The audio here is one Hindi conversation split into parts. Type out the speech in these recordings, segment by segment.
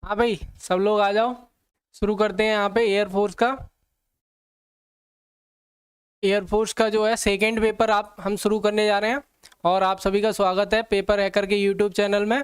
हाँ भाई, सब लोग आ जाओ। शुरू करते हैं यहाँ पे एयरफोर्स का जो है सेकंड पेपर हम शुरू करने जा रहे हैं। और आप सभी का स्वागत है पेपर हैकर के यूट्यूब चैनल में।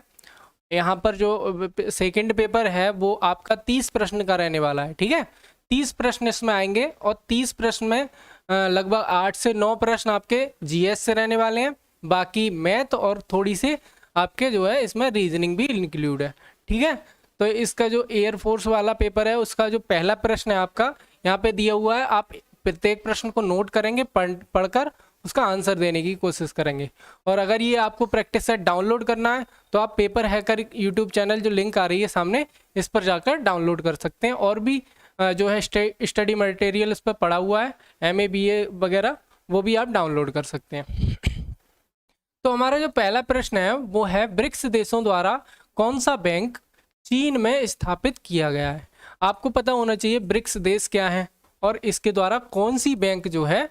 यहाँ पर जो सेकंड पेपर है वो आपका 30 प्रश्न का रहने वाला है। ठीक है, 30 प्रश्न इसमें आएंगे और 30 प्रश्न में लगभग 8 से 9 प्रश्न आपके जीएस से रहने वाले हैं। बाकी मैथ और थोड़ी से आपके जो है इसमें रीजनिंग भी इंक्लूड है। ठीक है, तो इसका जो एयरफोर्स वाला पेपर है उसका जो पहला प्रश्न है आपका यहाँ पे दिया हुआ है। आप प्रत्येक प्रश्न को नोट करेंगे, पढ़कर उसका आंसर देने की कोशिश करेंगे। और अगर ये आपको प्रैक्टिस सेट डाउनलोड करना है तो आप पेपर हैकर यूट्यूब चैनल जो लिंक आ रही है सामने, इस पर जाकर डाउनलोड कर सकते हैं। और भी जो है स्टडी मटेरियल इस पर पड़ा हुआ है, MA BA वगैरह, वो भी आप डाउनलोड कर सकते हैं। तो हमारा जो पहला प्रश्न है वो है, ब्रिक्स देशों द्वारा कौन सा बैंक चीन में स्थापित किया गया है। आपको पता होना चाहिए ब्रिक्स देश क्या है और इसके द्वारा कौन सी बैंक जो है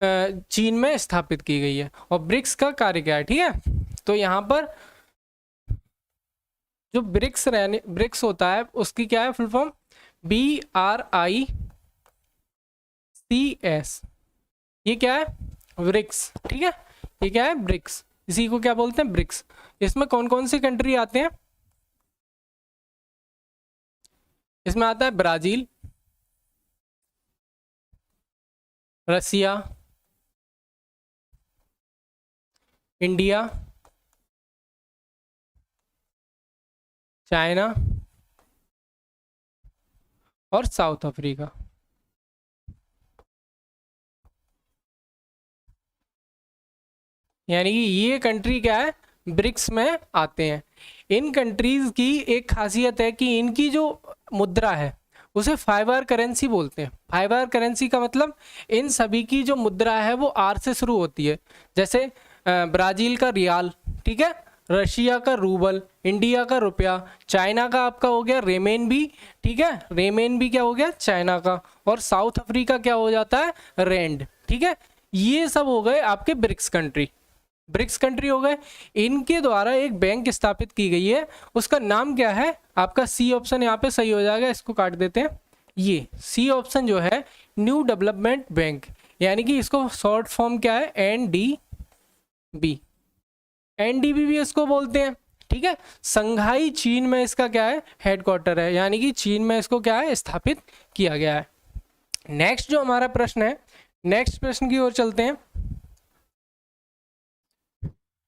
चीन में स्थापित की गई है और ब्रिक्स का कार्य क्या है। ठीक है, तो यहाँ पर जो ब्रिक्स होता है उसकी क्या है फुल फॉर्म, BRICS। ये क्या है, ब्रिक्स। ठीक है, ये क्या है, ब्रिक्स। इसी को क्या बोलते हैं, ब्रिक्स। इसमें कौन कौन सी कंट्री आते हैं, इसमें आता है ब्राजील, रसिया, इंडिया, चाइना और साउथ अफ्रीका। यानी कि ये कंट्री क्या है, ब्रिक्स में आते हैं। इन कंट्रीज की एक खासियत है कि इनकी जो मुद्रा है उसे फाइबर करेंसी बोलते हैं। फाइबर करेंसी का मतलब इन सभी की जो मुद्रा है वो आर से शुरू होती है। जैसे ब्राजील का रियाल, ठीक है, रशिया का रूबल, इंडिया का रुपया, चाइना का आपका हो गया रेमेनबी। ठीक है, रेमेनबी क्या हो गया, चाइना का। और साउथ अफ्रीका क्या हो जाता है, रेंड। ठीक है, ये सब हो गए आपके ब्रिक्स कंट्री। ब्रिक्स कंट्री हो गए। इनके द्वारा एक बैंक स्थापित की गई है, उसका नाम क्या है, आपका सी ऑप्शन यहाँ पे सही हो जाएगा। इसको काट देते हैं। ये सी ऑप्शन जो है न्यू डेवलपमेंट बैंक, यानी कि इसको शॉर्ट फॉर्म क्या है, NDB। NDB भी इसको बोलते हैं। ठीक है, संघाई चीन में इसका क्या है, हेडक्वार्टर है, यानी कि चीन में इसको क्या है, स्थापित किया गया है। नेक्स्ट जो हमारा प्रश्न है, नेक्स्ट प्रश्न की ओर चलते हैं।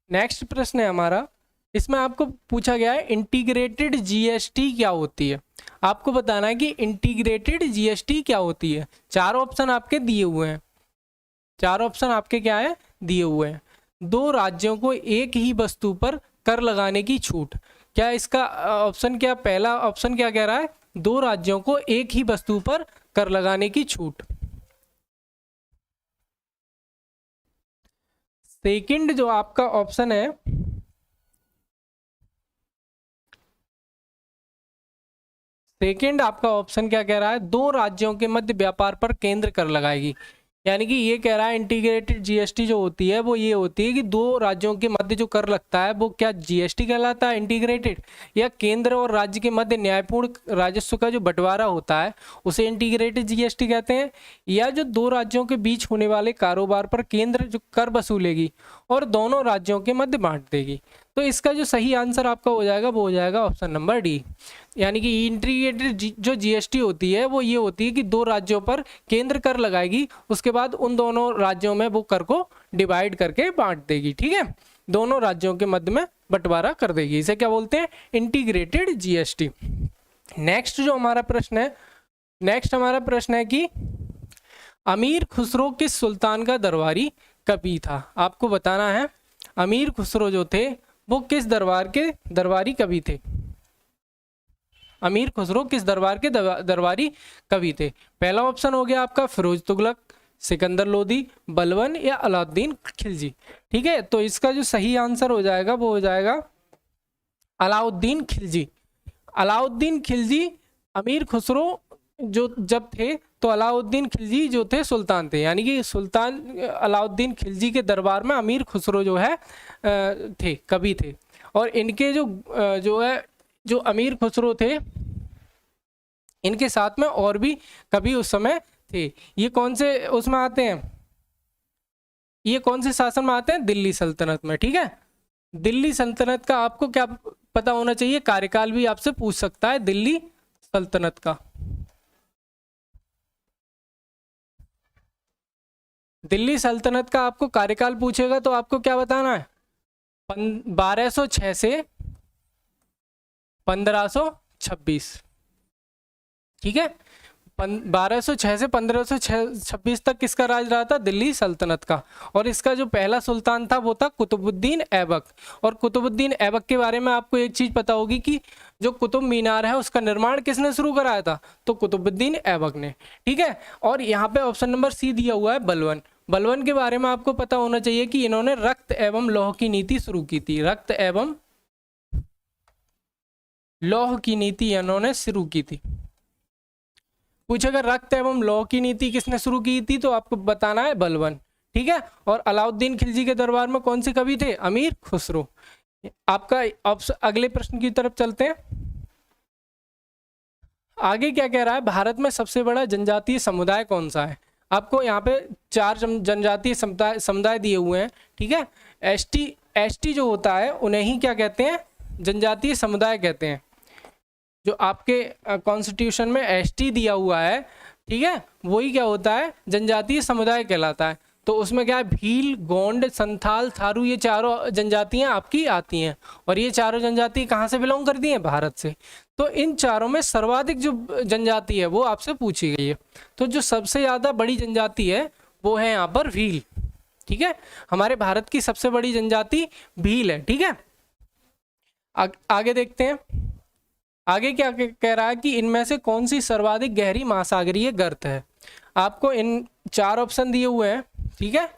नेक्स्ट प्रश्न है हमारा, इसमें आपको पूछा गया है इंटीग्रेटेड जीएसटी क्या होती है। आपको बताना है कि इंटीग्रेटेड जीएसटी क्या होती है। चार ऑप्शन आपके दिए हुए हैं, चार ऑप्शन आपके क्या है, दिए हुए हैं। दो राज्यों को एक ही वस्तु पर कर लगाने की छूट। क्या इसका ऑप्शन, क्या पहला ऑप्शन क्या कह रहा है, दो राज्यों को एक ही वस्तु पर कर लगाने की छूट। सेकंड जो आपका ऑप्शन है, सेकंड आपका ऑप्शन क्या कह रहा है, दो राज्यों के मध्य व्यापार पर केंद्र कर लगाएगी। यानी कि ये कह रहा है इंटीग्रेटेड जीएसटी जो होती है वो ये होती है कि दो राज्यों के मध्य जो कर लगता है वो क्या जीएसटी कहलाता है, इंटीग्रेटेड, या केंद्र और राज्य के मध्य न्यायपूर्ण राजस्व का जो बंटवारा होता है उसे इंटीग्रेटेड जीएसटी कहते हैं, या जो दो राज्यों के बीच होने वाले कारोबार पर केंद्र जो कर वसूलेगी और दोनों राज्यों के मध्य बांट देगी। तो इसका जो सही आंसर आपका हो जाएगा वो हो जाएगा ऑप्शन नंबर डी। यानी कि इंटीग्रेटेड जो जीएसटी होती है वो ये होती है कि दो राज्यों पर केंद्र कर लगाएगी, उसके बाद उन दोनों राज्यों में वो कर को डिवाइड करके बांट देगी। ठीक है, दोनों राज्यों के मध्य में बंटवारा कर देगी, इसे क्या बोलते हैं, इंटीग्रेटेड जीएसटी। नेक्स्ट जो हमारा प्रश्न है, नेक्स्ट हमारा प्रश्न है कि अमीर खुसरो किस सुल्तान का दरबारी कवि था। आपको बताना है अमीर खुसरो जो थे वो किस दरबार के दरबारी कवि थे। अमीर खुसरो किस दरबार के दरबारी कवि थे। पहला ऑप्शन हो गया आपका फिरोज तुगलक, सिकंदर लोदी, बलबन या अलाउद्दीन खिलजी। ठीक है, तो इसका जो सही आंसर हो जाएगा वो हो जाएगा अलाउद्दीन खिलजी। अलाउद्दीन खिलजी अमीर खुसरो जो जब थे तो अलाउद्दीन खिलजी जो थे सुल्तान थे, यानी कि सुल्तान अलाउद्दीन खिलजी के दरबार में अमीर खुसरो जो है थे, कवि थे। और इनके जो है जो अमीर खुसरो थे इनके साथ में और भी कभी उस समय थे। ये कौन से उसमें आते हैं, ये कौन से शासन में आते हैं, दिल्ली सल्तनत में। ठीक है, दिल्ली सल्तनत का आपको क्या पता होना चाहिए, कार्यकाल भी आपसे पूछ सकता है दिल्ली सल्तनत का। दिल्ली सल्तनत का आपको कार्यकाल पूछेगा तो आपको क्या बताना है, 1206 से 1526। ठीक है, 1206 से 1526 तक किसका राज रहा था, दिल्ली सल्तनत का। और इसका जो पहला सुल्तान था वो था कुतुबुद्दीन ऐबक। और कुतुबुद्दीन ऐबक के बारे में आपको एक चीज पता होगी कि जो कुतुब मीनार है उसका निर्माण किसने शुरू कराया था, तो कुतुबुद्दीन ऐबक ने। ठीक है, और यहाँ पे ऑप्शन नंबर सी दिया हुआ है बलवन। बलवन के बारे में आपको पता होना चाहिए कि इन्होंने रक्त एवं लौह की नीति शुरू की थी, रक्त एवं लौह की नीति इन्होंने शुरू की थी। पूछेगा रक्त एवं लौह की नीति किसने शुरू की थी, तो आपको बताना है बलवन। ठीक है, और अलाउद्दीन खिलजी के दरबार में कौन से कवि थे, अमीर खुसरो। आपका अगले प्रश्न की तरफ चलते हैं। आगे क्या कह रहा है, भारत में सबसे बड़ा जनजातीय समुदाय कौन सा है। आपको यहाँ पे 4 जनजातीय समुदाय दिए हुए हैं। ठीक है, एसटी जो होता है उन्हें ही क्या कहते हैं, जनजातीय समुदाय कहते हैं। जो आपके कॉन्स्टिट्यूशन में एसटी दिया हुआ है, ठीक है, वही क्या होता है, जनजातीय समुदाय कहलाता है। तो उसमें क्या है, भील, गोंड, संथाल, थारू, ये चारों जनजातियां आपकी आती हैं। और ये चारों जनजाति कहाँ से बिलोंग करती हैं, भारत से। तो इन चारों में सर्वाधिक जो जनजाति है वो आपसे पूछी गई है। तो जो सबसे ज़्यादा बड़ी जनजाति है वो है यहाँ पर भील। ठीक है, हमारे भारत की सबसे बड़ी जनजाति भील है। ठीक है, आगे देखते हैं। आगे क्या कह रहा है कि इनमें से कौन सी सर्वाधिक गहरी महासागरीय गर्त है। आपको इन 4 ऑप्शन दिए हुए हैं। ठीक है,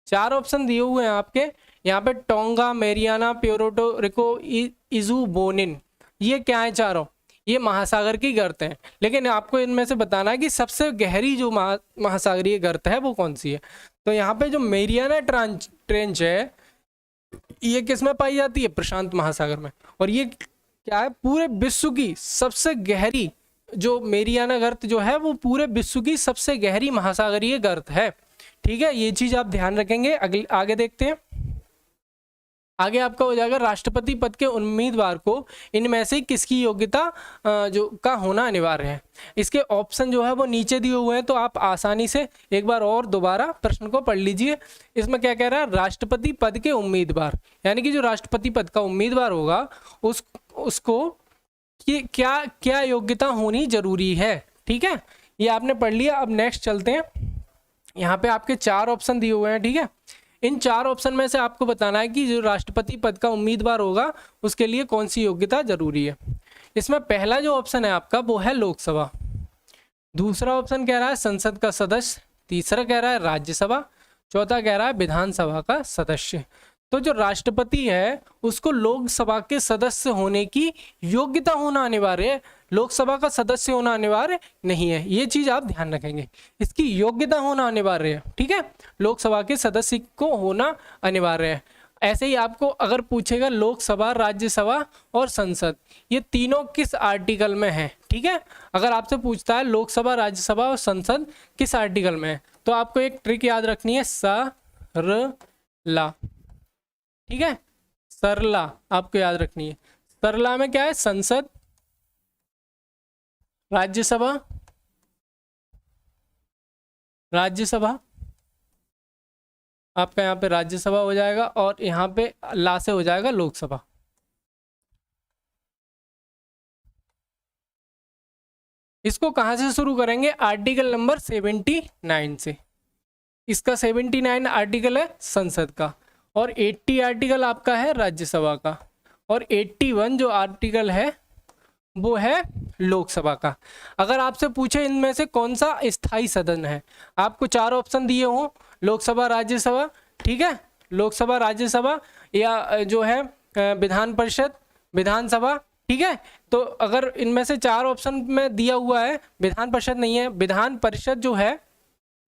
4 ऑप्शन दिए हुए हैं आपके यहाँ पे, Tonga, Mariana, Puerto Rico, Izu, Bonin. ये क्या है चारों, ये महासागर की गर्त हैं। लेकिन आपको इनमें से बताना है कि सबसे गहरी जो महासागरीय गर्त है वो कौन सी है। तो यहाँ पे जो मेरियाना ट्रेंच है ये किस में पाई जाती है, प्रशांत महासागर में। और ये क्या है, पूरे विश्व की सबसे गहरी जो मेरियाना गर्त जो है वो पूरे विश्व की सबसे गहरी महासागरीय गर्त है। ठीक है, ये चीज आप ध्यान रखेंगे। आगे देखते हैं। आगे आपका हो जाएगा राष्ट्रपति पद के उम्मीदवार को इनमें से किसकी योग्यता जो का होना अनिवार्य है। इसके ऑप्शन जो है वो नीचे दिए हुए हैं, तो आप आसानी से एक बार और दोबारा प्रश्न को पढ़ लीजिए। इसमें क्या कह रहा है, राष्ट्रपति पद के उम्मीदवार, यानी कि जो राष्ट्रपति पद का उम्मीदवार होगा उसको क्या क्या योग्यता होनी जरूरी है। ठीक है, ये आपने पढ़ लिया। अब नेक्स्ट चलते हैं। यहाँ पे आपके 4 ऑप्शन दिए हुए हैं। ठीक है, इन 4 ऑप्शन में से आपको बताना है कि जो राष्ट्रपति पद का उम्मीदवार होगा उसके लिए कौन सी योग्यता जरूरी है। इसमें पहला जो ऑप्शन है आपका वो है लोकसभा, दूसरा ऑप्शन कह रहा है संसद का सदस्य, तीसरा कह रहा है राज्यसभा, चौथा कह रहा है विधानसभा का सदस्य। तो जो राष्ट्रपति है उसको लोकसभा के सदस्य होने की योग्यता होना अनिवार्य है, लोकसभा का सदस्य होना अनिवार्य नहीं है। ये चीज आप ध्यान रखेंगे, इसकी योग्यता होना अनिवार्य है। ठीक है, लोकसभा के सदस्य को होना अनिवार्य है। ऐसे ही आपको अगर पूछेगा लोकसभा, राज्यसभा और संसद ये तीनों किस आर्टिकल में है। ठीक है, अगर आपसे पूछता है लोकसभा, राज्यसभा और संसद किस आर्टिकल में है, तो आपको एक ट्रिक याद रखनी है, सरला। ठीक है, सरला आपको याद रखनी है। सरला में क्या है, संसद, राज्यसभा, आपका यहाँ पे राज्यसभा हो जाएगा और यहाँ पे ला से हो जाएगा लोकसभा। इसको कहाँ से शुरू करेंगे, आर्टिकल नंबर 79 से। इसका 79 आर्टिकल है संसद का और 80 आर्टिकल आपका है राज्यसभा का और 81 जो आर्टिकल है वो है लोकसभा का। अगर आपसे पूछे इनमें से कौन सा स्थायी सदन है, आपको 4 ऑप्शन दिए हों, लोकसभा, राज्यसभा, ठीक है, लोकसभा, राज्यसभा या जो है विधान परिषद, विधानसभा। ठीक है, तो अगर इनमें से 4 ऑप्शन में दिया हुआ है विधान परिषद नहीं है, विधान परिषद जो है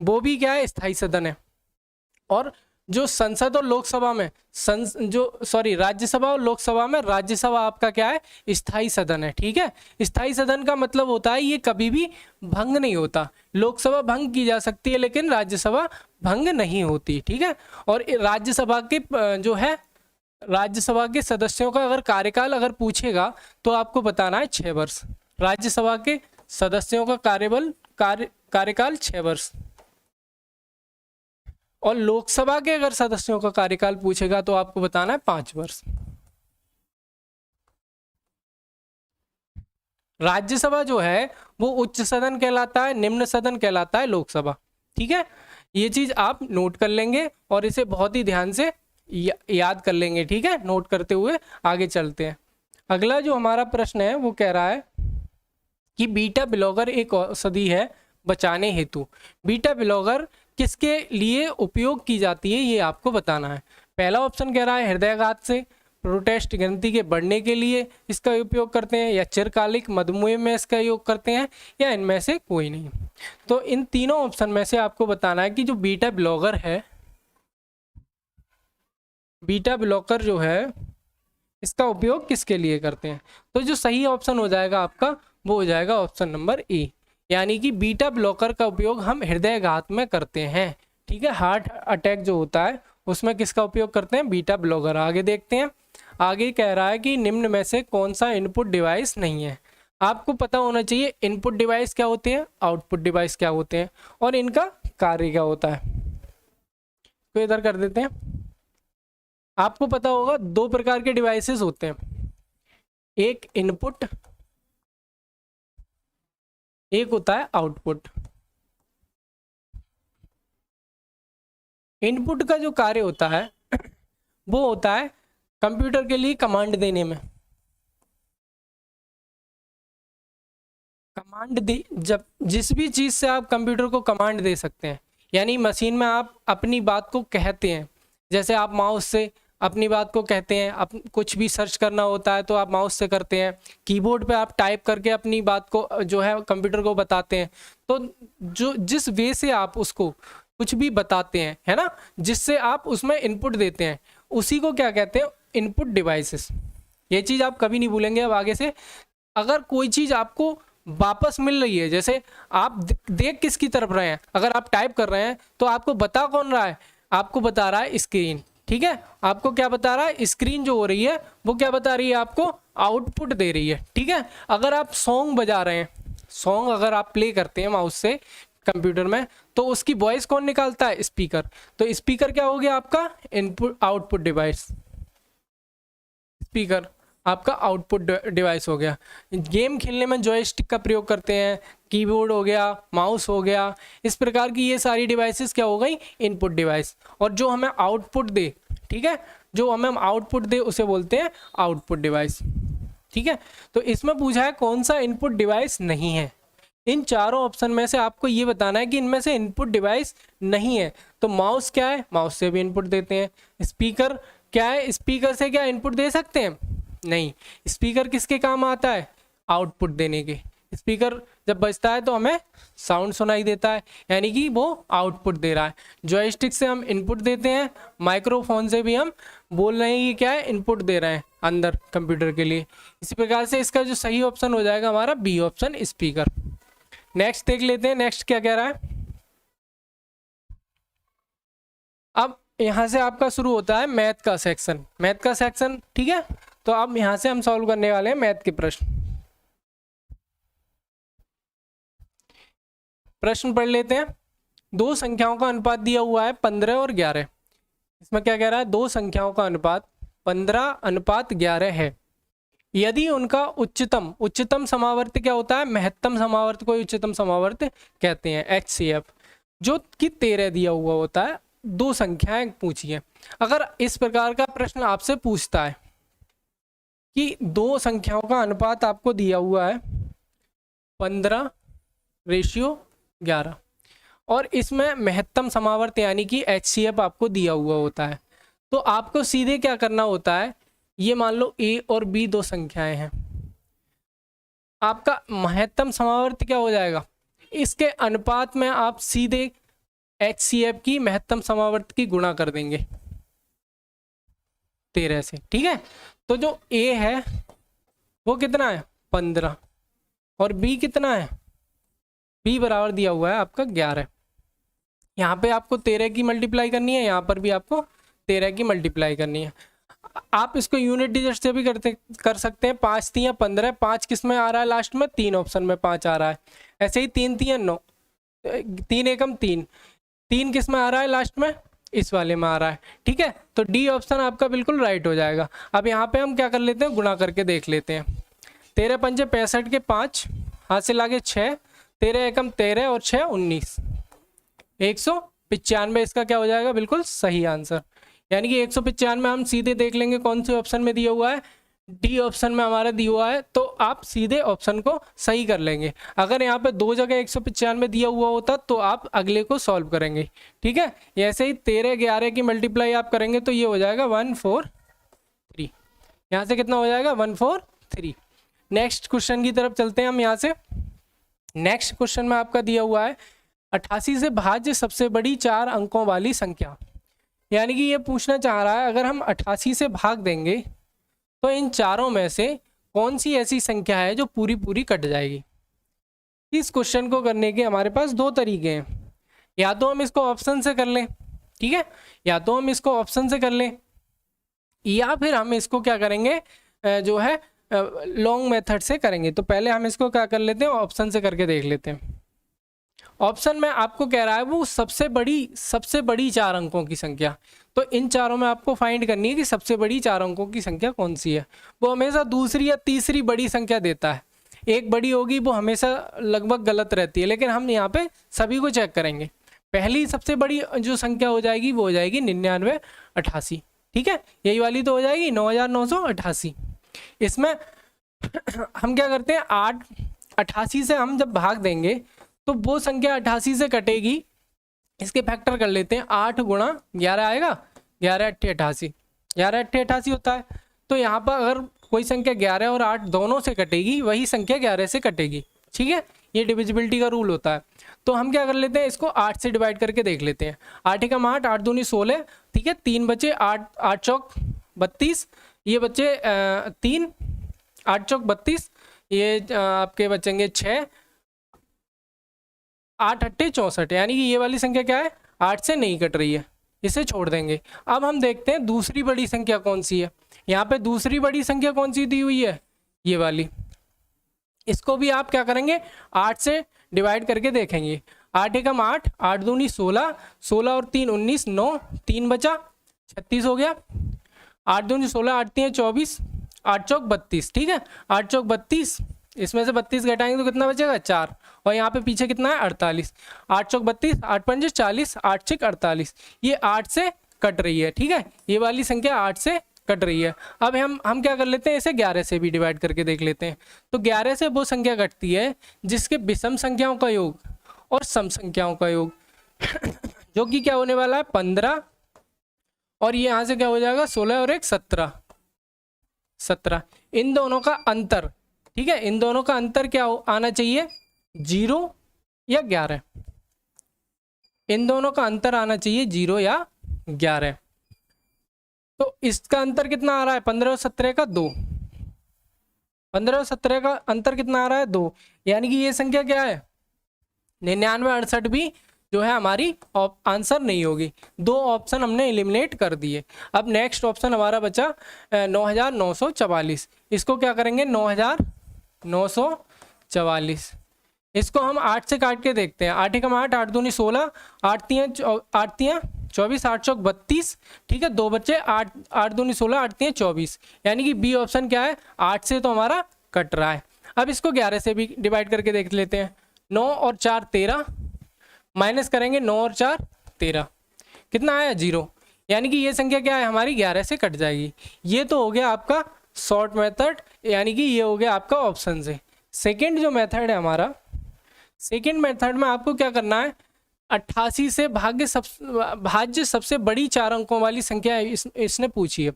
वो भी क्या है, स्थायी सदन है। और जो संसद और लोकसभा में राज्यसभा और लोकसभा में, राज्यसभा आपका क्या है, स्थायी सदन है। ठीक है, स्थायी सदन का मतलब होता है ये कभी भी भंग नहीं होता। लोकसभा भंग की जा सकती है लेकिन राज्यसभा भंग नहीं होती। ठीक है, और राज्यसभा के जो है, राज्यसभा के सदस्यों का अगर कार्यकाल अगर पूछेगा तो आपको बताना है 6 वर्ष। राज्यसभा के सदस्यों का कार्यकाल 6 वर्ष, और लोकसभा के अगर सदस्यों का कार्यकाल पूछेगा तो आपको बताना है 5 वर्ष। राज्यसभा जो है वो उच्च सदन कहलाता है, निम्न सदन कहलाता है लोकसभा। ठीक है, ये चीज आप नोट कर लेंगे और इसे बहुत ही ध्यान से याद कर लेंगे। ठीक है, नोट करते हुए आगे चलते हैं। अगला जो हमारा प्रश्न है वो कह रहा है कि बीटा ब्लॉगर एक औषधि है बचाने हेतु। बीटा ब्लॉगर किसके लिए उपयोग की जाती है ये आपको बताना है। पहला ऑप्शन कह रहा है हृदयाघात से, प्रोटेस्ट ग्रंथि के बढ़ने के लिए इसका उपयोग करते हैं, या चिरकालिक मधुमेह में इसका उपयोग करते हैं, या इनमें से कोई नहीं। तो इन तीनों ऑप्शन में से आपको बताना है कि जो बीटा ब्लॉकर है, बीटा ब्लॉकर जो है इसका उपयोग किसके लिए करते हैं। तो जो सही ऑप्शन हो जाएगा आपका वो हो जाएगा ऑप्शन नंबर ए, यानी कि बीटा ब्लॉकर का उपयोग हम हृदयाघात में करते हैं। ठीक है, हार्ट अटैक जो होता है उसमें किसका उपयोग करते हैं, बीटा ब्लॉकर। आगे देखते हैं, आगे कह रहा है कि निम्न में से कौन सा इनपुट डिवाइस नहीं है। आपको पता होना चाहिए इनपुट डिवाइस क्या होते हैं, आउटपुट डिवाइस क्या होते हैं, और इनका कार्य क्या होता है। तो इधर कर देते हैं। आपको पता होगा 2 प्रकार के डिवाइसेस होते हैं, एक इनपुट, एक होता है आउटपुट। इनपुट का जो कार्य होता है वो होता है कंप्यूटर के लिए कमांड देने में। कमांड दे, जब जिस भी चीज़ से आप कंप्यूटर को कमांड दे सकते हैं, यानी मशीन में आप अपनी बात को कहते हैं, जैसे आप माउस से अपनी बात को कहते हैं, कुछ भी सर्च करना होता है तो आप माउस से करते हैं, कीबोर्ड पे आप टाइप करके अपनी बात को जो है कंप्यूटर को बताते हैं। तो जो जिस वे से आप उसको कुछ भी बताते हैं, है ना, जिससे आप उसमें इनपुट देते हैं, उसी को क्या कहते हैं, इनपुट डिवाइसेस। ये चीज़ आप कभी नहीं भूलेंगे अब आगे से। अगर कोई चीज़ आपको वापस मिल रही है, जैसे आप देख किसकी तरफ रहे हैं, अगर आप टाइप कर रहे हैं तो आपको बता कौन रहा है, आपको बता रहा है स्क्रीन। ठीक है, आपको क्या बता रहा है, स्क्रीन जो हो रही है वो क्या बता रही है, आपको आउटपुट दे रही है। ठीक है, अगर आप सॉन्ग बजा रहे हैं, सॉन्ग अगर आप प्ले करते हैं माउस से कंप्यूटर में, तो उसकी वॉइस कौन निकालता है, स्पीकर। तो स्पीकर क्या हो गया आपका, इनपुट आउटपुट डिवाइस। स्पीकर आपका आउटपुट डिवाइस हो गया। गेम खेलने में जॉयस्टिक का प्रयोग करते हैं, कीबोर्ड हो गया, माउस हो गया, इस प्रकार की ये सारी डिवाइसेस क्या हो गई, इनपुट डिवाइस। और जो हमें आउटपुट दे, ठीक है, जो हमें आउटपुट दे उसे बोलते हैं आउटपुट डिवाइस। ठीक है, तो इसमें पूछा है कौन सा इनपुट डिवाइस नहीं है। इन चारों ऑप्शन में से आपको ये बताना है कि इनमें से इनपुट डिवाइस नहीं है। तो माउस क्या है, माउस से भी इनपुट देते हैं। स्पीकर क्या है, स्पीकर से क्या इनपुट दे सकते हैं, नहीं। स्पीकर किसके काम आता है, आउटपुट देने के। स्पीकर जब बजता है तो हमें साउंड सुनाई देता है, यानी कि वो आउटपुट दे रहा है। जॉयस्टिक से हम इनपुट देते हैं, माइक्रोफोन से भी हम बोल रहे हैं कि क्या है, इनपुट दे रहे हैं अंदर कंप्यूटर के लिए। इसी प्रकार से इसका जो सही ऑप्शन हो जाएगा हमारा बी ऑप्शन, स्पीकर। नेक्स्ट देख लेते हैं, नेक्स्ट क्या कह रहा है। अब यहाँ से आपका शुरू होता है मैथ का सेक्शन, मैथ का सेक्शन। ठीक है, तो अब यहाँ से हम सॉल्व करने वाले हैं मैथ के प्रश्न। प्रश्न पढ़ लेते हैं। दो संख्याओं का अनुपात दिया हुआ है 15 और 11। इसमें क्या कह रहा है, दो संख्याओं का अनुपात 15:11 है। यदि उनका उच्चतम, उच्चतम समावर्त क्या होता है, महत्तम समावर्त को उच्चतम समावर्त कहते हैं, HCF, जो कि 13 दिया हुआ होता है। दो संख्याएं पूछिए। अगर इस प्रकार का प्रश्न आपसे पूछता है कि दो संख्याओं का अनुपात आपको दिया हुआ है 15:11 और इसमें महत्तम समावर्त यानी कि HCF आपको दिया हुआ होता है, तो आपको सीधे क्या करना होता है, ये मान लो A और B दो संख्याएं हैं, आपका महत्तम समावर्त क्या हो जाएगा, इसके अनुपात में आप सीधे HCF की महत्तम समावर्त की गुणा कर देंगे 13 से, ठीक है। तो जो A है वो कितना है 15 और B कितना है, B बराबर दिया हुआ है आपका 11। यहाँ पे आपको 13 की मल्टीप्लाई करनी है, यहाँ पर भी आपको 13 की मल्टीप्लाई करनी है। आप इसको यूनिट डिजिट से भी कर सकते हैं। 5 3 15, 5 किस में आ रहा है लास्ट में, 3 ऑप्शन में 5 आ रहा है। ऐसे ही 3 3 9, 3 एकम 3, 3 किस में आ रहा है लास्ट में, इस वाले में आ रहा है, ठीक है। तो डी ऑप्शन आपका बिल्कुल राइट हो जाएगा। अब यहाँ पे हम क्या कर लेते हैं, गुणा करके देख लेते हैं। 13 पंजे 65 के 5, हाथ से लागे 6, 13 एकम 13 और 6 19, 195 इसका क्या हो जाएगा, बिल्कुल सही आंसर। यानी कि 195 हम सीधे देख लेंगे कौन से ऑप्शन में दिया हुआ है, डी ऑप्शन में हमारा दिया हुआ है, तो आप सीधे ऑप्शन को सही कर लेंगे। अगर यहाँ पे दो जगह 195 दिया हुआ होता तो आप अगले को सॉल्व करेंगे, ठीक है। ऐसे ही 13 11 की मल्टीप्लाई आप करेंगे तो ये हो जाएगा 143, यहाँ से कितना हो जाएगा 143। नेक्स्ट क्वेश्चन की तरफ चलते हैं हम। यहाँ से नेक्स्ट क्वेश्चन में आपका दिया हुआ है 88 से भाज्य सबसे बड़ी 4 अंकों वाली संख्या। यानी कि ये पूछना चाह रहा है अगर हम 88 से भाग देंगे तो इन चारों में से कौन सी ऐसी संख्या है जो पूरी पूरी कट जाएगी। इस क्वेश्चन को करने के हमारे पास दो तरीके हैं, या तो हम इसको ऑप्शन से कर लें, ठीक है, या तो हम इसको ऑप्शन से कर लें, या फिर हम इसको क्या करेंगे जो है लॉन्ग मेथड से करेंगे। तो पहले हम इसको क्या कर लेते हैं, ऑप्शन से करके देख लेते हैं। ऑप्शन में आपको कह रहा है वो सबसे बड़ी 4 अंकों की संख्या, तो इन चारों में आपको फाइंड करनी है कि सबसे बड़ी 4 अंकों की संख्या कौन सी है। वो हमेशा दूसरी या तीसरी बड़ी संख्या देता है, एक बड़ी होगी वो हमेशा लगभग गलत रहती है, लेकिन हम यहाँ पे सभी को चेक करेंगे। पहली सबसे बड़ी जो संख्या हो जाएगी वो हो जाएगी 9988, ठीक है, यही वाली तो हो जाएगी 9988। इसमें हम क्या करते हैं 88 से हम जब भाग देंगे तो वो संख्या 88 से कटेगी, इसके फैक्टर कर लेते हैं, 8 गुणा 11 आएगा, 11 8 88, 11 8 88 होता है। तो यहाँ पर अगर कोई संख्या 11 और 8 दोनों से कटेगी, वही संख्या 11 से कटेगी, ठीक है, ये डिविजिबिलिटी का रूल होता है। तो हम क्या कर लेते हैं, इसको 8 से डिवाइड करके देख लेते हैं। 8 एकम 8, 8 दूनी 16, ठीक है, 3 बचे, 8 चौक 32, ये बचे 3, 8 चौक 32, ये आपके बचेंगे 6, 8 8 64, यानी कि ये वाली संख्या क्या है 8 से नहीं कट रही है, इसे छोड़ देंगे। अब हम देखते हैं दूसरी बड़ी संख्या कौन सी है। यहाँ पे दूसरी बड़ी संख्या कौन सी दी हुई है, ये वाली। इसको भी आप क्या करेंगे 8 से डिवाइड करके देखेंगे। 8 एकम 8, 8 दूनी 16, 16 और 3 19, 9, 3 बचा 36 हो गया, 8 दूनी 16, 8 3 24, 8 चौक 32, ठीक है, 8 चौक 32, इसमें से 32 घटाएंगे तो कितना बचेगा 4, और यहाँ पे पीछे कितना है 48, 8 चौक 32, 8 पंजे 40, 8 छक 48, ये 8 से कट रही है, ठीक है, ये वाली संख्या 8 से कट रही है। अब हम क्या कर लेते हैं, इसे 11 से भी डिवाइड करके देख लेते हैं। तो 11 से वो संख्या कटती है जिसके विषम संख्याओं का योग और सम संख्याओं का योग जो कि क्या होने वाला है 15, और ये यहाँ से क्या हो जाएगा 16 और 1 17। इन दोनों का अंतर, ठीक है, इन दोनों का अंतर क्या आना चाहिए 0 या 11, इन दोनों का अंतर आना चाहिए 0 या 11। तो इसका अंतर कितना आ रहा है 15 और 17 का 2, 15 और 17 का अंतर कितना आ रहा है 2, यानी कि ये संख्या क्या है 99 68 भी जो है हमारी आंसर नहीं होगी। 2 ऑप्शन हमने एलिमिनेट कर दिए। अब नेक्स्ट ऑप्शन हमारा बचा 9944, इसको क्या करेंगे 9944, इसको हम 8 से काट के देखते हैं। 8 एकम 8, 8 दूनी 16, 8 3 24, 8 चौक 32, ठीक है, 2 बच्चे 8 दूनी 16, 8 3 24, यानी कि बी ऑप्शन क्या है 8 से तो हमारा कट रहा है। अब इसको 11 से भी डिवाइड करके देख लेते हैं। 9 और 4 13, माइनस करेंगे 9 और 4 13, कितना आया 0, यानी कि ये संख्या क्या है हमारी 11 से कट जाएगी। ये तो हो गया आपका शॉर्ट मेथड, यानी कि ये हो गया आपका ऑप्शन से। सेकेंड जो मेथड है हमारा, सेकेंड मेथड में आपको क्या करना है 88 से भाज्य सबसे बड़ी 4 अंकों वाली संख्या इसने पूछी है।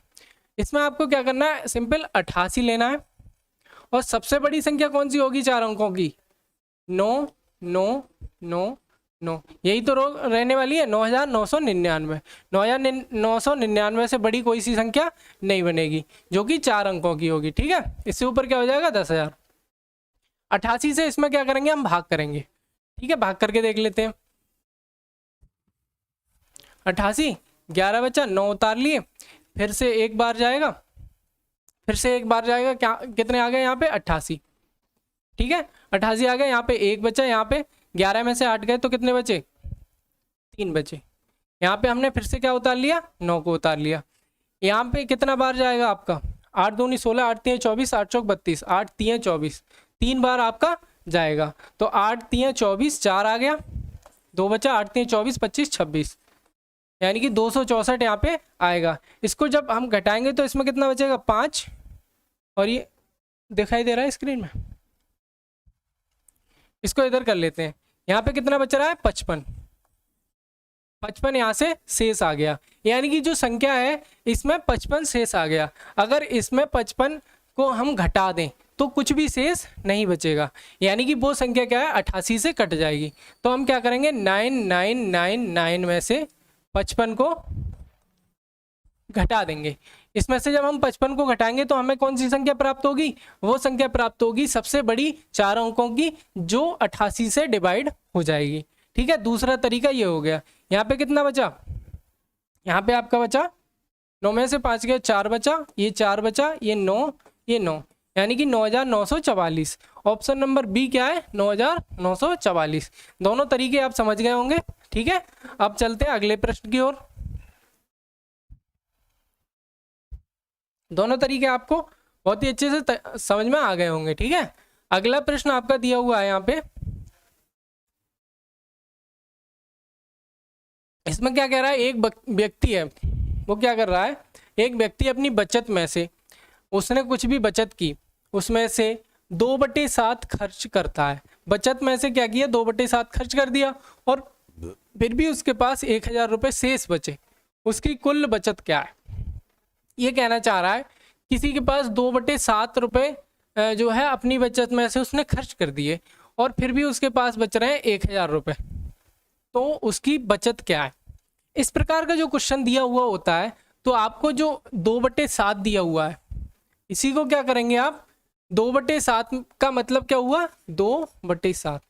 इसमें आपको क्या करना है सिंपल 88 लेना है, और सबसे बड़ी संख्या कौन सी होगी 4 अंकों की 9 9 9 9, यही तो रहने वाली है 9999। 9999 से बड़ी कोई सी संख्या नहीं बनेगी जो कि 4 अंकों की होगी। ठीक है, इससे ऊपर क्या हो जाएगा 10,000। 88 से इसमें क्या करेंगे, हम भाग करेंगे। ठीक है, भाग करके देख लेते हैं। 88, 11 बचा, 9 उतार लिए, फिर से एक बार जाएगा, फिर से एक बार जाएगा, क्या कितने आ गए यहाँ पे 88। ठीक है, 88 आ गए, यहाँ पे एक बचा, यहाँ पे 11 में से 8 गए तो कितने बचे, 3 बचे। यहाँ पे हमने फिर से क्या उतार लिया, 9 को उतार लिया। यहाँ पे कितना बार जाएगा आपका, 8 दूनी 16, 8 तियां 24, 8 चौक 32, 8 तियां 24, 3 बार आपका जाएगा। तो 8 तियां 24, 4 आ गया, 2 बचा, 8 तियां 24, 25, 26, यानी कि 264 यहाँ पे आएगा। इसको जब हम घटाएंगे तो इसमें कितना बचेगा, 5, और ये दिखाई दे रहा है स्क्रीन में, इसको इधर कर लेते हैं। यहाँ पे कितना बच रहा है, 55। 55 यहाँ से शेष आ गया, यानी कि जो संख्या है इसमें 55 शेष आ गया। अगर इसमें 55 को हम घटा दें तो कुछ भी शेष नहीं बचेगा, यानी कि वो संख्या क्या है, 88 से कट जाएगी। तो हम क्या करेंगे, 9999 में से 55 को घटा देंगे। इसमें से जब हम 55 को घटाएंगे तो हमें कौन सी संख्या प्राप्त होगी, वो संख्या प्राप्त होगी सबसे बड़ी 4 अंकों की जो 88 से डिवाइड हो जाएगी। ठीक है, दूसरा तरीका ये हो गया। यहाँ पे कितना बचा, यहाँ पे आपका बचा 9 में से 5 गया, 4 बचा, ये 4 बचा, ये 9, ये 9, यानी कि 9944। ऑप्शन नंबर बी क्या है, 9944। दोनों तरीके आप समझ गए होंगे। ठीक है, अब चलते हैं अगले प्रश्न की ओर। दोनों तरीके आपको बहुत ही अच्छे से समझ में आ गए होंगे। ठीक है, अगला प्रश्न आपका दिया हुआ है यहाँ पे, इसमें क्या कह रहा है, एक व्यक्ति है, वो क्या कर रहा है, एक व्यक्ति अपनी बचत में से, उसने कुछ भी बचत की, उसमें से 2/7 खर्च करता है। बचत में से क्या किया, 2/7 खर्च कर दिया, और फिर भी उसके पास 1000 रुपये शेष बचे। उसकी कुल बचत क्या है, ये कहना चाह रहा है किसी के पास 2/7 रुपये जो है अपनी बचत में से उसने खर्च कर दिए, और फिर भी उसके पास बच रहे हैं 1000 रुपये, तो उसकी बचत क्या है। इस प्रकार का जो क्वेश्चन दिया हुआ होता है तो आपको जो 2/7 दिया हुआ है, इसी को क्या करेंगे आप, 2/7 का मतलब क्या हुआ, 2/7।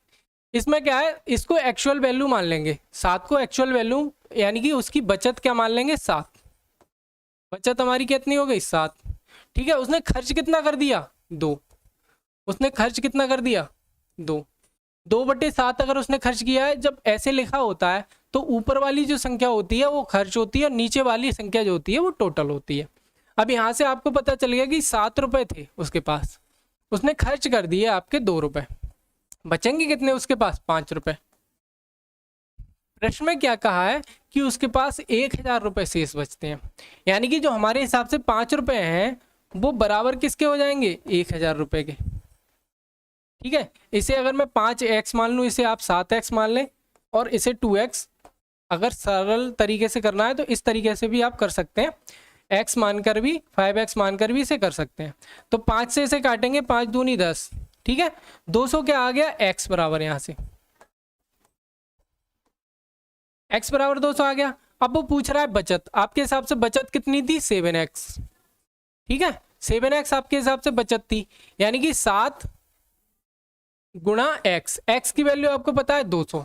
इसमें क्या है, इसको एक्चुअल वैल्यू मान लेंगे, 7 को एक्चुअल वैल्यू, यानी कि उसकी बचत क्या मान लेंगे, 7। बचत हमारी कितनी हो गई, 7। ठीक है, उसने खर्च कितना कर दिया, 2। उसने खर्च कितना कर दिया, 2। 2/7 अगर उसने खर्च किया है, जब ऐसे लिखा होता है तो ऊपर वाली जो संख्या होती है वो खर्च होती है, और नीचे वाली संख्या जो होती है वो टोटल होती है। अब यहाँ से आपको पता चल गया कि 7 रुपये थे उसके पास, उसने खर्च कर दिए आपके 2 रुपये, बचेंगे कितने उसके पास, 5 रुपये। प्रश्न में क्या कहा है कि उसके पास 1000 रुपये शेष बचते हैं, यानी कि जो हमारे हिसाब से 5 रुपये हैं वो बराबर किसके हो जाएंगे, 1000 रुपये के। ठीक है, इसे अगर मैं 5x मान लूँ, इसे आप 7x मान लें, और इसे 2x, अगर सरल तरीके से करना है तो इस तरीके से भी आप कर सकते हैं, x मानकर भी 5x मानकर भी इसे कर सकते हैं। तो 5 से इसे काटेंगे, 5 दूनी 10। ठीक है, 200 क्या आ गया, x बराबर, यहाँ से x बराबर 200 आ गया। अब वो पूछ रहा है बचत, आपके हिसाब से बचत कितनी थी, 7x। ठीक है, 7x आपके हिसाब से बचत थी, यानी कि 7 गुणा x की वैल्यू आपको पता है 200,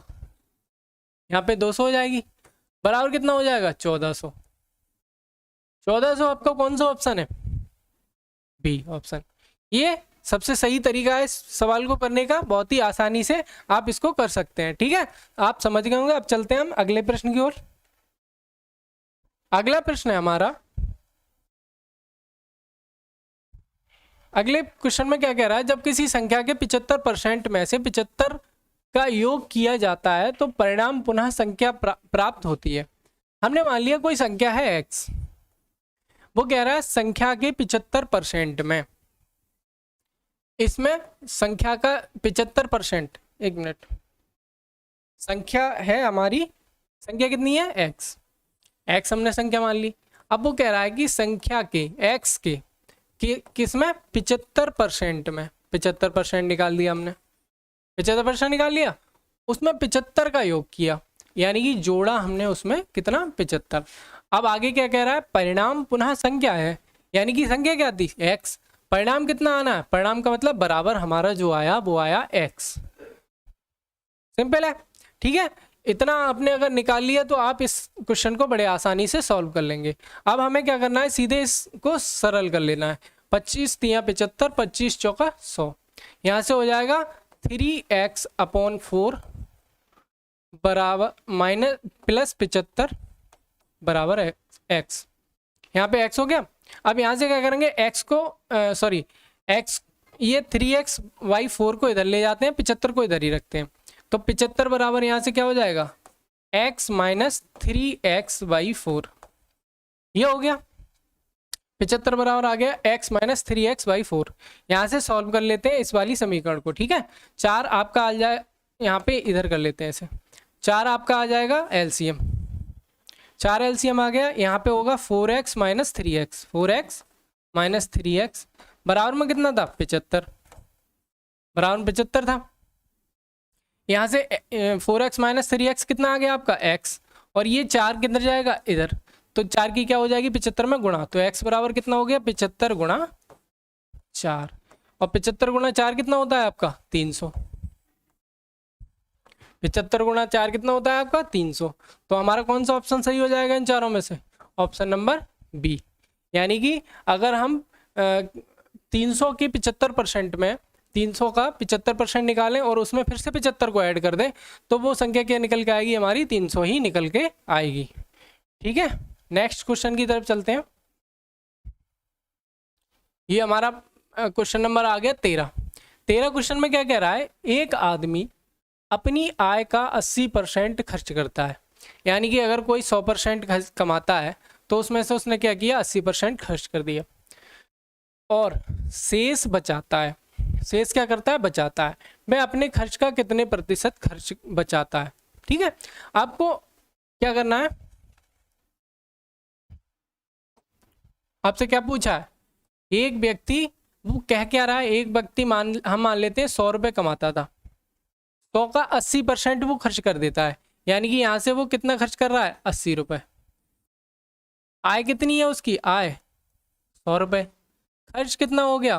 यहाँ पे 200 हो जाएगी, बराबर कितना हो जाएगा, 1400। 1400 आपका कौन सा ऑप्शन है, बी ऑप्शन। ये सबसे सही तरीका है इस सवाल को करने का, बहुत ही आसानी से आप इसको कर सकते हैं। ठीक है, आप समझ गए होंगे। अब चलते हैं हम अगले प्रश्न की ओर। अगला प्रश्न है हमारा, अगले क्वेश्चन में क्या कह रहा है, जब किसी संख्या के 75% में से 75 का योग किया जाता है तो परिणाम पुनः संख्या प्राप्त होती है। हमने मान लिया कोई संख्या है x, वो कह रहा है संख्या के 75% में, इसमें संख्या का 75%, एक मिनट, संख्या है हमारी, संख्या कितनी है, x हमने संख्या मान ली। अब वो कह रहा है कि संख्या के x के किसमें, 75% में, 75% निकाल दिया हमने, 75% निकाल लिया, उसमें 75 का योग किया, यानी कि जोड़ा हमने उसमें कितना 75। अब आगे क्या कह रहा है, परिणाम पुनः संख्या है, यानी कि संख्या क्या थी x, परिणाम कितना आना है, परिणाम का मतलब बराबर हमारा जो आया वो आया x। सिंपल है, ठीक है। इतना आपने अगर निकाल लिया तो आप इस क्वेश्चन को बड़े आसानी से सॉल्व कर लेंगे। अब हमें क्या करना है, सीधे इसको सरल कर लेना है। 25 तिया 75, 25 चौका 100, यहाँ से हो जाएगा 3x/4 बराबर माइनस प्लस 75 बराबर x। यहाँ पे x हो गया। अब यहाँ से क्या करेंगे, x को सॉरी x, ये 3x/4 को इधर ले जाते हैं, 75 को इधर ही रखते हैं, तो 75 बराबर यहाँ से क्या हो जाएगा, x माइनस 3x/4, ये हो गया। 75 बराबर आ गया x माइनस 3x/4। यहाँ से सॉल्व कर लेते हैं इस वाली समीकरण को, ठीक है। 4 आपका आ जाए, यहाँ पे इधर कर लेते हैं इसे, 4 आपका आ जाएगा एलसीएम, 4 एलसीएम आ गया। यहाँ पे होगा 4x minus 3x, 4x minus 3x बराबर में कितना था 75, बराबर में 75 था। यहाँ से 4x माइनस 3x कितना आ गया आपका x, और ये 4 किधर जाएगा इधर, तो 4 की क्या हो जाएगी 75 में गुणा, तो x बराबर कितना हो गया 75 गुणा 4, और 75 गुणा 4 कितना होता है आपका 300, 75 गुणा 4 कितना होता है आपका 300। तो हमारा कौन सा ऑप्शन सही हो जाएगा इन चारों में से, ऑप्शन नंबर बी। यानी कि अगर हम 300 की 75% में 300 का 75% निकालें और उसमें फिर से 75 को ऐड कर दें, तो वो संख्या क्या निकल के आएगी हमारी 300 ही निकल के आएगी, ठीक है। नेक्स्ट क्वेश्चन की तरफ चलते हैं। ये हमारा क्वेश्चन नंबर आ गया 13। क्वेश्चन में क्या कह रहा है, एक आदमी अपनी आय का 80% खर्च करता है, यानी कि अगर कोई 100% कमाता है तो उसमें से उसने क्या किया 80% खर्च कर दिया, और शेष बचाता है, शेष क्या करता है बचाता है, वह अपने खर्च का कितने प्रतिशत खर्च बचाता है, ठीक है। आपको क्या करना है, आपसे क्या पूछा है, एक व्यक्ति, वो कह क्या रहा है, एक व्यक्ति हम मान लेते हैं 100 रुपये कमाता था, 100 का 80% वो खर्च कर देता है, यानी कि यहाँ से वो कितना खर्च कर रहा है 80 रुपये। आय कितनी है उसकी, आय 100 रुपये, खर्च कितना हो गया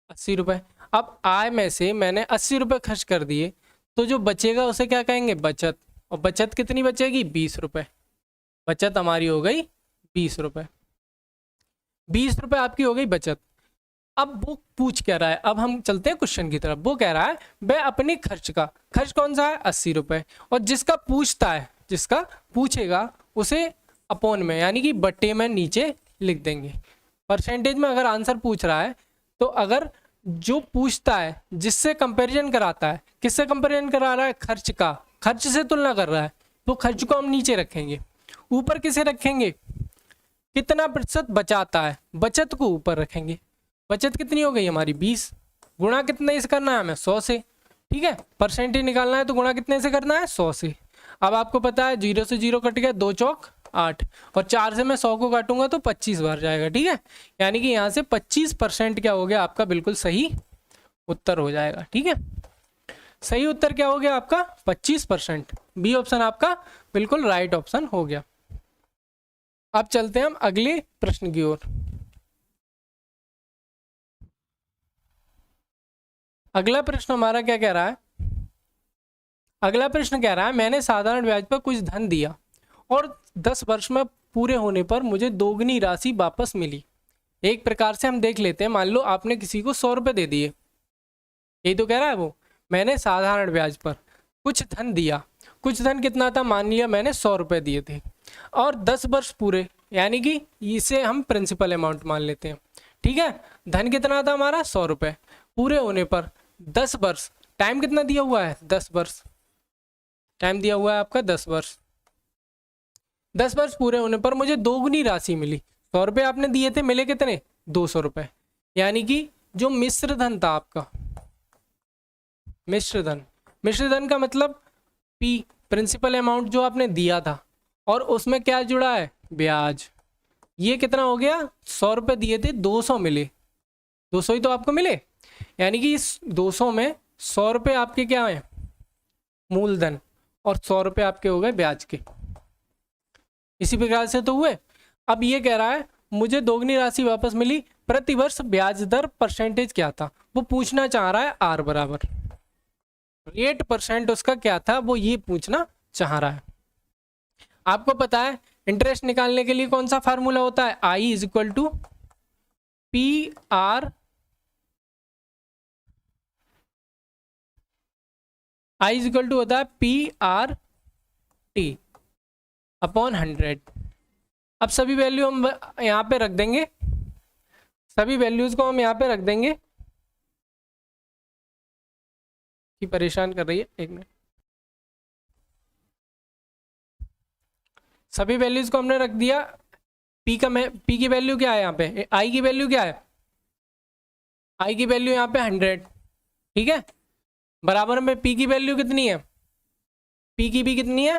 80 रुपये। अब आय में से मैंने 80 रुपये खर्च कर दिए, तो जो बचेगा उसे क्या कहेंगे बचत, और बचत कितनी बचेगी 20 रुपये, बचत हमारी हो गई 20 रुपये, 20 रुपये आपकी हो गई बचत। अब वो पूछ क्या रहा है, अब हम चलते हैं क्वेश्चन की तरफ। वो कह रहा है वह अपने खर्च का, खर्च कौन सा है 80 रुपये, और जिसका पूछता है, जिसका पूछेगा उसे अपॉन में यानी कि बट्टे में नीचे लिख देंगे। परसेंटेज में अगर आंसर पूछ रहा है तो अगर जो पूछता है जिससे कंपैरिजन कराता है, किससे कंपैरिजन करा रहा है, खर्च का, खर्च से तुलना कर रहा है, तो खर्च को हम नीचे रखेंगे, ऊपर किसे रखेंगे, कितना प्रतिशत बचाता है, बचत को ऊपर रखेंगे। बचत कितनी हो गई हमारी 20, गुणा कितने से करना है हमें 100 से, ठीक है। परसेंटेज निकालना है तो गुणा कितने से करना है 100 से। अब आपको पता है 0 से 0 कट गया, 2 चौक 8, और 4 से मैं 100 को काटूंगा तो 25 बार जाएगा, ठीक है। यानी कि यहाँ से 25% क्या हो गया आपका बिल्कुल सही उत्तर हो जाएगा, ठीक है। सही उत्तर क्या हो गया आपका 25%, बी ऑप्शन आपका बिल्कुल राइट ऑप्शन हो गया। अब चलते हैं हम अगले प्रश्न की ओर। अगला प्रश्न हमारा क्या कह रहा है, अगला प्रश्न कह रहा है मैंने साधारण ब्याज पर कुछ धन दिया और 10 वर्ष में पूरे होने पर मुझे दोगुनी राशि वापस मिली। एक प्रकार से हम देख लेते हैं, मान लो आपने किसी को 100 रुपये दे दिए, यही तो कह रहा है वो, मैंने साधारण ब्याज पर कुछ धन दिया, कुछ धन कितना था, मान लिया मैंने 100 रुपये दिए थे, और 10 वर्ष पूरे, यानी कि इसे हम प्रिंसिपल अमाउंट मान लेते हैं, ठीक है। धन कितना था हमारा 100 रुपये, पूरे होने पर 10 वर्ष, टाइम कितना दिया हुआ है 10 वर्ष, टाइम दिया हुआ है आपका 10 वर्ष, 10 वर्ष पूरे होने पर मुझे दोगुनी राशि मिली। 100 रुपये आपने दिए थे, मिले कितने 200 रुपये, यानी कि जो मिश्र धन था आपका, मिश्र धन का मतलब पी, प्रिंसिपल अमाउंट जो आपने दिया था, और उसमें क्या जुड़ा है ब्याज, ये कितना हो गया 100 रुपये दिए थे 200 मिले, 200 ही तो आपको मिले, यानी कि इस 200 में 100 रुपये आपके क्या है, मूलधन, और 100 रुपये आपके हो गए ब्याज के। इसी प्रकार से तो हुए। अब ये कह रहा है मुझे दोगुनी राशि वापस मिली, प्रतिवर्ष ब्याज दर परसेंटेज क्या था, वो पूछना चाह रहा है। आर बराबर रेट परसेंट उसका क्या था, वो ये पूछना चाह रहा है। आपको पता है इंटरेस्ट निकालने के लिए कौन सा फार्मूला होता है, I is equal to P R, I is equal to होता है पी आर टी अपॉन 100। अब सभी वैल्यू हम यहाँ पे रख देंगे, सभी वैल्यूज को हम यहाँ पे रख देंगे। कि परेशान कर रही है, एक मिनट। सभी वैल्यूज को हमने रख दिया। पी की वैल्यू क्या है यहाँ पे, आई की वैल्यू क्या है, आई की वैल्यू यहाँ पे 100, ठीक है। बराबर में पी की वैल्यू कितनी है, पी की भी कितनी है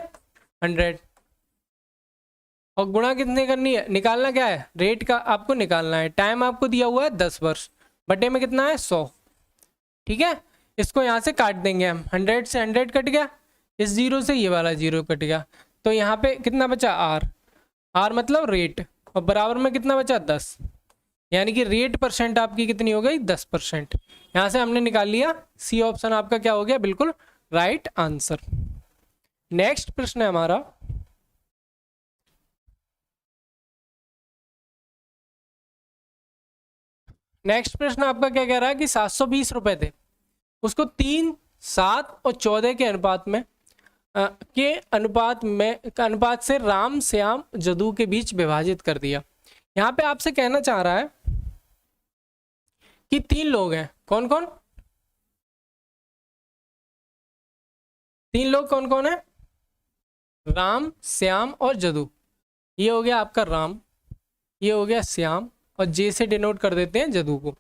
100, और गुणा कितने करनी है, निकालना क्या है, रेट का आपको निकालना है। टाइम आपको दिया हुआ है 10 वर्ष, बटे में कितना है 100, ठीक है। इसको यहाँ से काट देंगे हम, 100 से 100 कट गया, इस जीरो से ये वाला जीरो कट गया, तो यहाँ पे कितना बचा आर, आर मतलब रेट, और बराबर में कितना बचा 10, यानी कि रेट परसेंट आपकी कितनी हो गई 10%। यहाँ से हमने निकाल लिया, सी ऑप्शन आपका क्या हो गया, बिल्कुल राइट आंसर। नेक्स्ट प्रश्न है हमारा, नेक्स्ट प्रश्न आपका क्या कह रहा है कि 720 रुपए थे, उसको 3, 7 और 14 के अनुपात में अनुपात से राम, श्याम, जदू के बीच विभाजित कर दिया। यहाँ पे आपसे कहना चाह रहा है कि 3 लोग हैं, कौन कौन, 3 लोग कौन कौन है, राम, श्याम और जदू। ये हो गया आपका राम, ये हो गया श्याम, और जे से डिनोट कर देते हैं जदू को,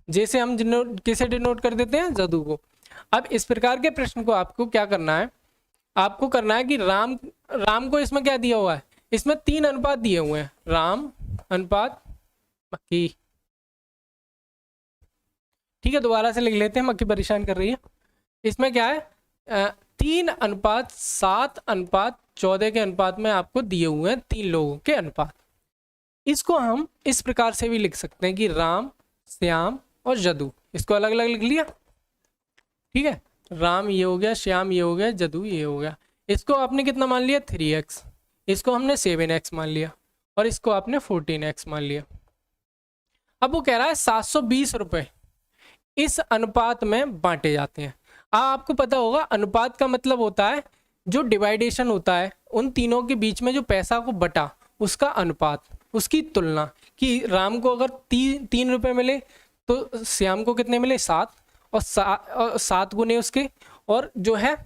जे से हम किसे डिनोट कर देते हैं, जदू को। अब इस प्रकार के प्रश्न को आपको क्या करना है, आपको करना है कि राम को इसमें क्या दिया हुआ है, इसमें 3 अनुपात दिए हुए हैं, राम अनुपात मक्खी, ठीक है। दोबारा से लिख लेते हैं, मक्खी परेशान कर रही है। इसमें क्या है 3:7:14 के अनुपात में आपको दिए हुए हैं 3 लोगों के अनुपात। इसको हम इस प्रकार से भी लिख सकते हैं कि राम, श्याम और जदू, इसको अलग अलग लिख लिया, ठीक है। राम ये हो गया, श्याम ये हो गया, जदू ये हो गया। इसको आपने कितना मान लिया 3x, इसको हमने 7x मान लिया, और इसको आपने 14x मान लिया। अब वो कह रहा है 720 रुपए इस अनुपात में बांटे जाते हैं। आपको पता होगा अनुपात का मतलब होता है जो डिवाइडेशन होता है, उन तीनों के बीच में जो पैसा को बटा उसका अनुपात, उसकी तुलना, कि राम को अगर 3 रुपए मिले तो श्याम को कितने मिले 7, और 7 गुने उसके, और जो है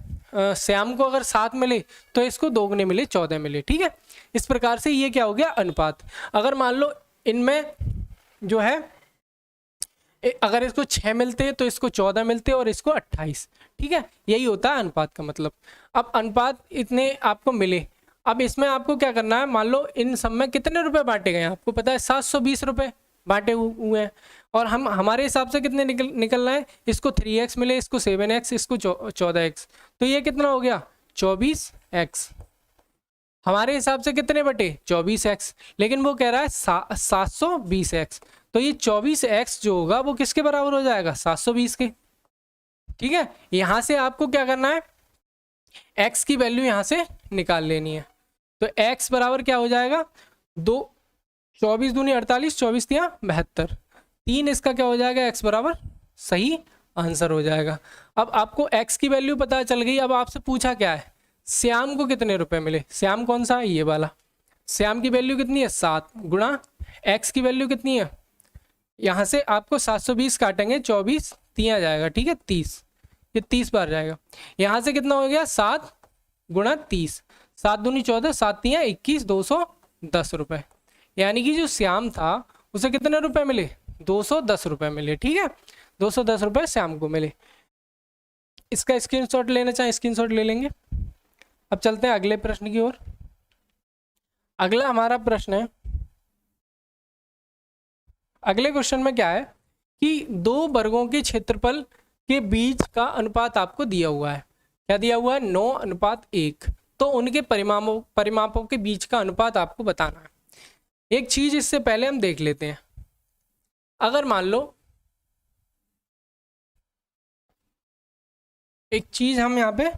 श्याम को अगर 7 मिले तो इसको 2 गुने मिले 14 मिले, ठीक है। इस प्रकार से ये क्या हो गया अनुपात। अगर मान लो इनमें जो है अगर इसको 6 मिलते तो इसको 14 मिलते और इसको 28, ठीक है। यही होता है अनुपात का मतलब। अब अनुपात इतने आपको मिले, अब इसमें आपको क्या करना है, मान लो इन सब में कितने रुपए बांटे गए हैं, आपको पता है 720 रुपए बांटे हुए हैं, और हम हमारे हिसाब से कितने निकलना है, इसको 3x मिले, इसको 7x, इसको 14x, तो ये कितना हो गया 24x। हमारे हिसाब से कितने बटे 24x, लेकिन वो कह रहा है 720x, तो ये 24x जो होगा वो किसके बराबर हो जाएगा 720 के, ठीक है। यहां से आपको क्या करना है, x की वैल्यू यहां से निकाल लेनी है, तो x बराबर क्या हो जाएगा 24 दूनी 48, 24 तिया 72, 3 इसका क्या हो जाएगा x बराबर सही आंसर हो जाएगा। अब आपको x की वैल्यू पता चल गई। अब आपसे पूछा क्या है, श्याम को कितने रुपए मिले, श्याम कौन सा है ये वाला, श्याम की वैल्यू कितनी है 7 गुणा x की वैल्यू कितनी है, यहाँ से आपको 720 काटेंगे, 24 तिया जाएगा, ठीक है 30, ये 30 बार जाएगा। यहाँ से कितना हो गया 7 गुणा 30, 7 दूनी 14, 7 तिया 21, 210 रुपए, यानी कि जो श्याम था उसे कितने रुपए मिले 210 रुपए मिले, ठीक है। 210 रुपए श्याम को मिले। इसका स्क्रीनशॉट लेना चाहे स्क्रीनशॉट ले लेंगे। अब चलते हैं अगले प्रश्न की ओर। अगला हमारा प्रश्न है, अगले क्वेश्चन में क्या है कि 2 वर्गों के क्षेत्रफल के बीच का अनुपात आपको दिया हुआ है। क्या दिया हुआ है? 9:1। तो उनके परिमापों के बीच का अनुपात आपको बताना है। एक चीज इससे पहले हम देख लेते हैं। अगर मान लो एक चीज हम यहाँ पे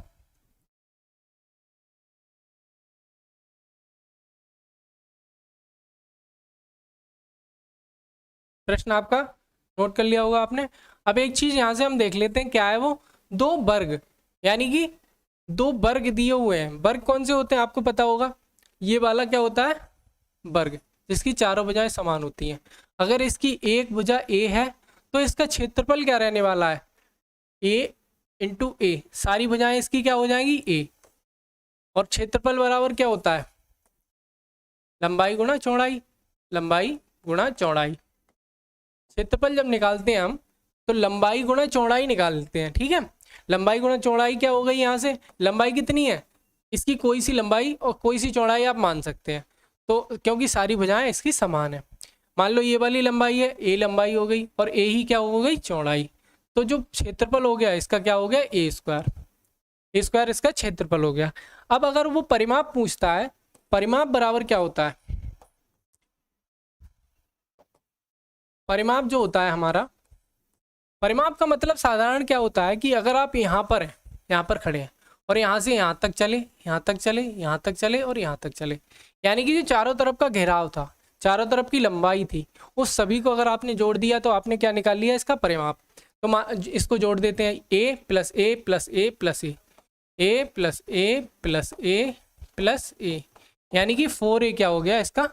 प्रश्न आपका नोट कर लिया होगा आपने। अब एक चीज यहां से हम देख लेते हैं, क्या है वो? दो वर्ग, यानी कि दो वर्ग दिए हुए हैं। वर्ग कौन से होते हैं आपको पता होगा। ये वाला क्या होता है? वर्ग, जिसकी चारों भुजाएं समान होती हैं। अगर इसकी एक भुजा ए है तो इसका क्षेत्रफल क्या रहने वाला है? ए इंटू ए। सारी भुजाएं इसकी क्या हो जाएंगी? ए। और क्षेत्रफल बराबर क्या होता है? लंबाई गुणा चौड़ाई। लंबाई गुणा चौड़ाई। क्षेत्रफल जब निकालते हैं हम तो लंबाई गुणा चौड़ाई निकालते हैं, ठीक है। लंबाई गुणा चौड़ाई क्या हो गई? यहाँ से लंबाई कितनी है? इसकी कोई सी लंबाई और कोई सी चौड़ाई आप मान सकते हैं, तो क्योंकि सारी भुजाएं इसकी समान है। मान लो ये वाली लंबाई है, ए लंबाई हो गई, और ए ही क्या हो गई? चौड़ाई। तो जो क्षेत्रफल हो गया इसका क्या हो गया? ए स्क्वायर। ए स्क्वायर इसका क्षेत्रफल हो गया। अब अगर वो परिमाप पूछता है, परिमाप बराबर क्या होता है? परिमाप जो होता है हमारा, परिमाप का मतलब साधारण क्या होता है कि अगर आप यहाँ पर हैं, यहाँ पर खड़े हैं, और यहाँ से यहाँ तक चले, यहाँ तक चले, यहाँ तक चले और यहाँ तक चले, यानी कि जो चारों तरफ का घेराव था, चारों तरफ की लंबाई थी, उस सभी को अगर आपने जोड़ दिया तो आपने क्या निकाल लिया? इसका परिमाप। तो इसको जोड़ देते हैं, ए प्लस ए प्लस ए प्लस ए, ए प्लस ए प्लस ए प्लस ए, यानी कि 4a क्या हो गया? इसका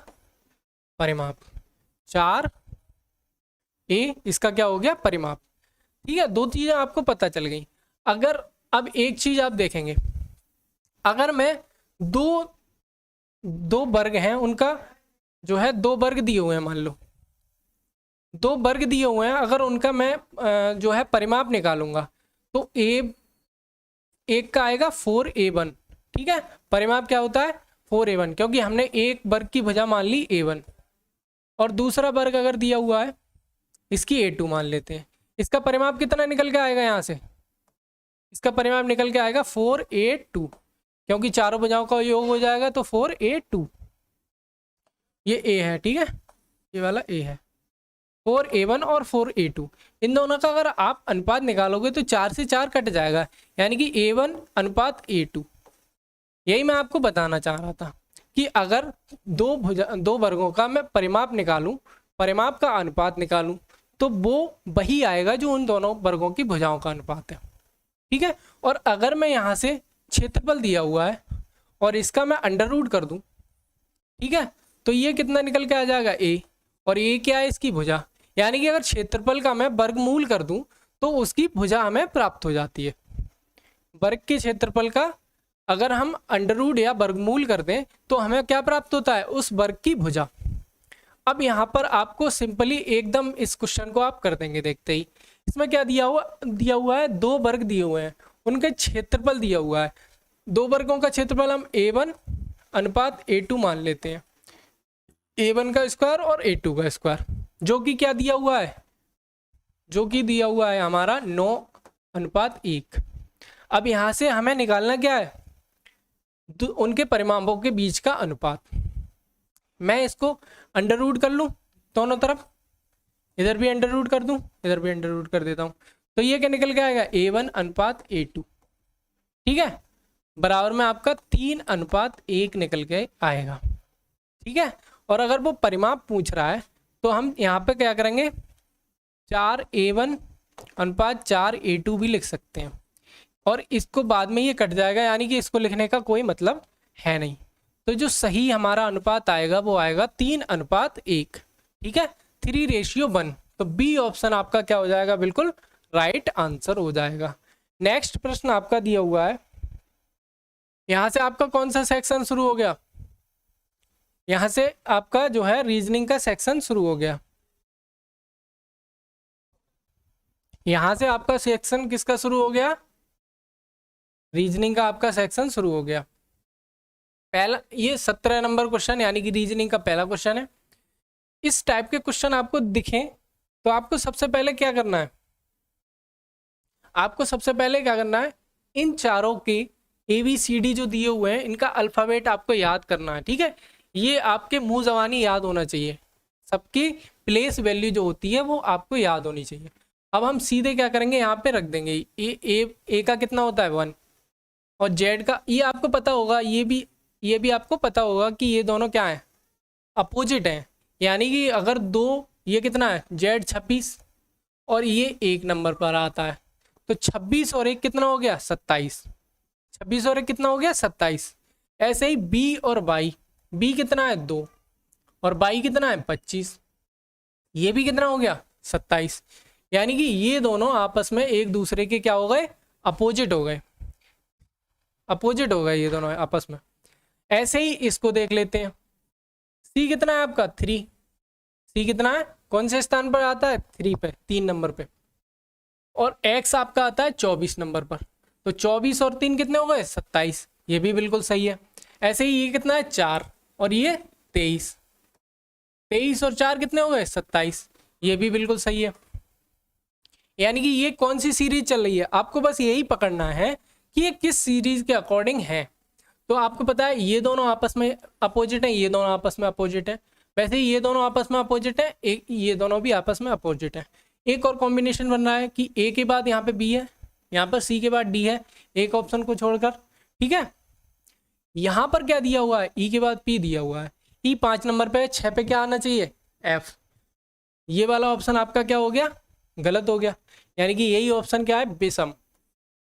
परिमाप। 4a इसका क्या हो गया? परिमाप। ठीक है, दो चीजें आपको पता चल गई। अगर अब एक चीज आप देखेंगे, अगर मैं दो वर्ग हैं, उनका जो है दो वर्ग दिए हुए हैं, मान लो दो वर्ग दिए हुए हैं, अगर उनका मैं जो है परिमाप निकालूंगा तो एक का आएगा 4a1। ठीक है, परिमाप क्या होता है? 4a1, क्योंकि हमने एक वर्ग की भुजा मान ली a1, और दूसरा वर्ग अगर दिया हुआ है इसकी a2 मान लेते हैं। इसका परिमाप कितना निकल के आएगा? यहाँ से इसका परिमाप निकल के आएगा 4a2, क्योंकि चारों भुजाओं का योग हो जाएगा तो 4a2। ये a है, ठीक है, ये वाला a है। 4a1 और 4a2, इन दोनों का अगर आप अनुपात निकालोगे तो 4 से 4 कट जाएगा, यानी कि a1 अनुपात a2। यही मैं आपको बताना चाह रहा था कि अगर दो वर्गों का मैं परिमाप निकालूं, परिमाप का अनुपात निकालूं, तो वो वही आएगा जो उन दोनों वर्गों की भुजाओं का अनुपात है। ठीक है, और अगर मैं यहाँ से क्षेत्रफल दिया हुआ है और इसका मैं अंडर रूट कर दूं, ठीक है, तो ये कितना निकल के आ जाएगा? a, और ये क्या है? इसकी भुजा। यानी कि अगर क्षेत्रफल का मैं वर्गमूल कर दूं तो उसकी भुजा हमें प्राप्त हो जाती है। वर्ग के क्षेत्रफल का अगर हम अंडर रूट या वर्गमूल कर दें तो हमें क्या प्राप्त होता है? उस वर्ग की भुजा। अब यहाँ पर आपको सिंपली एकदम इस क्वेश्चन को आप कर देंगे देखते ही। इसमें क्या दिया हुआ है? दो वर्ग दिए हुए हैं, उनका क्षेत्रफल दिया हुआ है। दो वर्गों का क्षेत्रफल हम a1 अनुपात a2 मान लेते हैं, a1 का स्क्वायर और a2 का स्क्वायर, जो कि क्या दिया हुआ है? जो कि दिया हुआ है हमारा 9:1। अब यहाँ से हमें निकालना क्या है? उनके परिमापों के बीच का अनुपात। मैं इसको अंडर रूट कर लूँ दोनों तरफ, इधर भी अंडर रूट कर दूँ, इधर भी अंडर रूट कर देता हूँ, तो ये क्या निकल के आएगा? a1 अनुपात a2। ठीक है, बराबर में आपका 3:1 निकल के आएगा। ठीक है, और अगर वो परिमाप पूछ रहा है तो हम यहाँ पे क्या करेंगे? 4a1 अनुपात 4a2 भी लिख सकते हैं, और इसको बाद में ये कट जाएगा, यानी कि इसको लिखने का कोई मतलब है नहीं। तो जो सही हमारा अनुपात आएगा वो आएगा 3:1। ठीक है, 3:1। तो बी ऑप्शन आपका क्या हो जाएगा? बिल्कुल राइट आंसर हो जाएगा। नेक्स्ट प्रश्न आपका दिया हुआ है, यहां से आपका कौन सा सेक्शन शुरू हो गया? यहां से आपका जो है रीजनिंग का सेक्शन शुरू हो गया। यहां से आपका सेक्शन किसका शुरू हो गया? रीजनिंग का आपका सेक्शन शुरू हो गया। पहला ये 17 नंबर क्वेश्चन, यानी कि रीजनिंग का पहला क्वेश्चन है। इस टाइप के क्वेश्चन आपको दिखें तो आपको सबसे पहले क्या करना है? आपको सबसे पहले क्या करना है, इन चारों के ABCD जो दिए हुए हैं इनका अल्फ़ाबेट आपको याद करना है, ठीक है। ये आपके मुंह ज़बानी याद होना चाहिए, सबकी प्लेस वैल्यू जो होती है वो आपको याद होनी चाहिए। अब हम सीधे क्या करेंगे, यहाँ पे रख देंगे ए का कितना होता है 1, और जेड का, ये आपको पता होगा, ये भी आपको पता होगा कि ये दोनों क्या हैं, अपोजिट हैं। यानी कि अगर दो, ये कितना है जेड 26 और ये 1 नंबर पर आता है, तो 26 और 1 कितना हो गया 27, 26 और 1 कितना हो गया 27। ऐसे ही बी और वाई, बी कितना है 2 और वाई कितना है 25, ये भी कितना हो गया 27। यानी कि ये दोनों आपस में एक दूसरे के क्या हो गए, अपोजिट हो गए, अपोजिट हो गए ये दोनों आपस में। ऐसे ही इसको देख लेते हैं, सी कितना है आपका 3, सी कितना है, कौन से स्थान पर आता है 3 पे, 3 नंबर पे, और एक्स आपका आता है 24 नंबर पर, तो 24 और 3 कितने हो गए 27, ये भी बिल्कुल सही है। ऐसे ही ये कितना है 4 और ये 23, 23 और 4 कितने हो गए 27, ये भी बिल्कुल सही है। यानी कि ये कौन सी सीरीज चल रही है, आपको बस यही पकड़ना है कि ये किस सीरीज के अकॉर्डिंग है। तो आपको पता है ये दोनों आपस में अपोजिट हैं, ये दोनों आपस में अपोजिट हैं, वैसे ही ये दोनों आपस में अपोजिट हैं, एक ये दोनों भी आपस में अपोजिट हैं। एक और कॉम्बिनेशन बन रहा है कि ए के बाद यहाँ पे बी है, यहाँ पर सी के बाद डी है, एक ऑप्शन को छोड़कर, ठीक है। यहाँ पर क्या दिया हुआ है, ई के बाद पी दिया हुआ है, ई 5 नंबर पे है, 6 पे क्या आना चाहिए एफ। ये वाला ऑप्शन आपका क्या हो गया, गलत हो गया। यानी कि यही ऑप्शन क्या है विषम,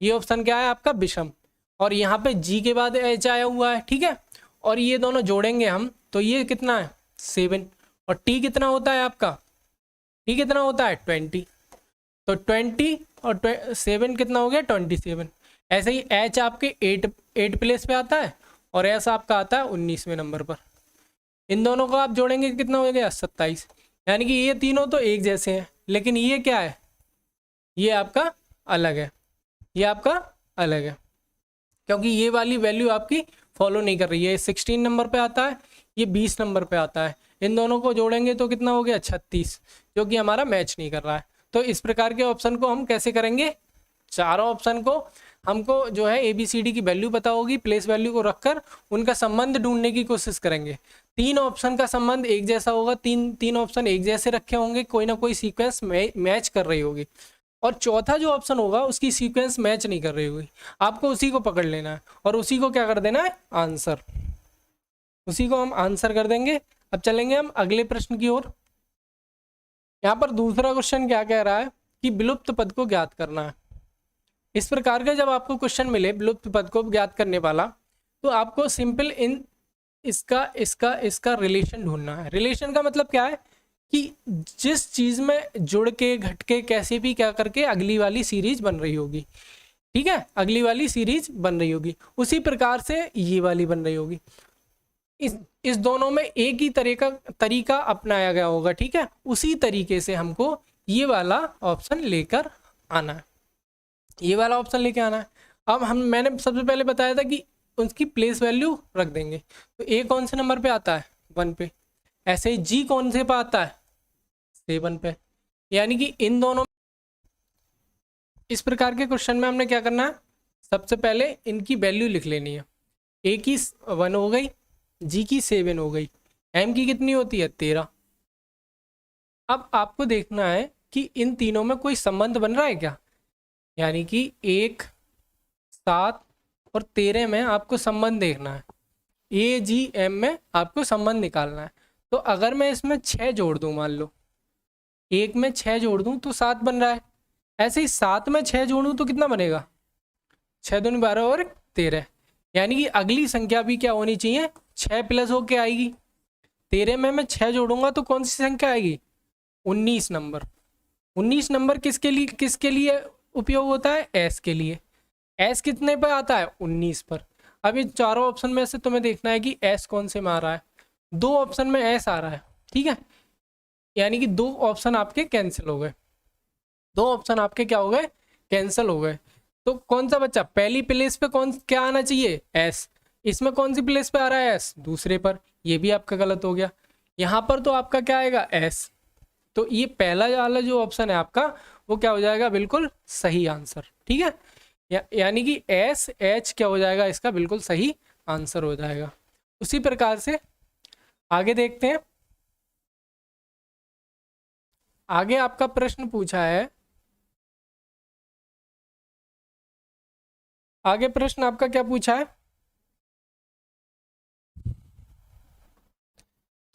ये ऑप्शन क्या है आपका विषम। और यहाँ पे जी के बाद एच आया हुआ है, ठीक है, और ये दोनों जोड़ेंगे हम तो ये कितना है 7, और टी कितना होता है आपका, टी कितना होता है 20, तो 20 और 7 कितना हो गया 27। ऐसे ही एच आपके 8 प्लेस पे आता है और एस आपका आता है 19वें नंबर पर। इन दोनों को आप जोड़ेंगे कितना हो गया 27। यानी कि ये तीनों तो एक जैसे हैं, लेकिन ये क्या है, ये आपका अलग है, ये आपका अलग है, क्योंकि ये वाली वैल्यू आपकी फॉलो नहीं कर रही है। 16 नंबर पे आता है, ये 20 नंबर पे आता है, इन दोनों को जोड़ेंगे तो कितना हो गया 36, जो कि हमारा मैच नहीं कर रहा है। तो इस प्रकार के ऑप्शन को हम कैसे करेंगे, चारों ऑप्शन को हमको जो है ABCD की वैल्यू पता होगी, प्लेस वैल्यू को रखकर उनका संबंध ढूंढने की कोशिश करेंगे। 3 ऑप्शन का संबंध एक जैसा होगा, तीन ऑप्शन एक जैसे रखे होंगे, कोई ना कोई सीक्वेंस मैच कर रही होगी, और चौथा जो ऑप्शन होगा उसकी सीक्वेंस मैच नहीं कर रही होगी। आपको उसी को पकड़ लेना है और उसी को क्या कर देना है आंसर, उसी को हम आंसर कर देंगे। अब चलेंगे हम अगले प्रश्न की ओर। यहाँ पर दूसरा क्वेश्चन क्या कह रहा है कि विलुप्त पद को ज्ञात करना है। इस प्रकार का जब आपको क्वेश्चन मिले विलुप्त पद को ज्ञात करने वाला, तो आपको सिंपल इन इसका रिलेशन ढूंढना है। रिलेशन का मतलब क्या है कि जिस चीज में जुड़ के घट के कैसे भी क्या करके अगली वाली सीरीज बन रही होगी, ठीक है, अगली वाली सीरीज बन रही होगी, उसी प्रकार से ये वाली बन रही होगी। इस दोनों में एक ही तरीका अपनाया गया होगा, ठीक है, उसी तरीके से हमको ये वाला ऑप्शन लेकर आना है, ये वाला ऑप्शन लेके आना है। अब मैंने सबसे पहले बताया था कि उसकी प्लेस वैल्यू रख देंगे, तो ए कौन से नंबर पे आता है 1 पे, ऐसे ही जी कौन से पे आता है 7 पे। यानी कि इन दोनों, इस प्रकार के क्वेश्चन में हमने क्या करना है, सबसे पहले इनकी वैल्यू लिख लेनी है। ए की 1 हो गई, जी की 7 हो गई, एम की कितनी होती है 13। अब आपको देखना है कि इन तीनों में कोई संबंध बन रहा है क्या, यानी कि 1, 7 और 13 में आपको संबंध देखना है, ए जी एम में आपको संबंध निकालना है। तो अगर मैं इसमें 6 जोड़ दूं, मान लो 1 में 6 जोड़ दूं तो 7 बन रहा है, ऐसे ही 7 में 6 जोड़ूं तो कितना बनेगा 6 दूनी 12 और 13। यानी कि अगली संख्या भी क्या होनी चाहिए 6 प्लस होके आएगी। 13 में मैं 6 जोड़ूंगा तो कौन सी संख्या आएगी 19 नंबर। 19 नंबर किसके लिए उपयोग होता है, एस के लिए। एस कितने पर आता है 19 पर। अब ये चारों ऑप्शन में से तुम्हें देखना है कि एस कौन से में आ रहा है। 2 ऑप्शन में एस आ रहा है, ठीक है, यानी कि 2 ऑप्शन आपके कैंसिल हो गए, 2 ऑप्शन आपके क्या हो गए कैंसिल हो गए। तो कौन सा बच्चा पहली प्लेस पे क्या आना चाहिए एस, इसमें कौन सी प्लेस पे आ रहा है एस दूसरे पर, ये भी आपका गलत हो गया। यहाँ पर तो आपका क्या आएगा एस, तो ये पहला वाला जो ऑप्शन है आपका वो क्या हो जाएगा, बिल्कुल सही आंसर। ठीक है, यानी कि SH क्या हो जाएगा, इसका बिल्कुल सही आंसर हो जाएगा। उसी प्रकार से आगे देखते हैं। आगे आपका प्रश्न पूछा है, आगे प्रश्न आपका क्या पूछा है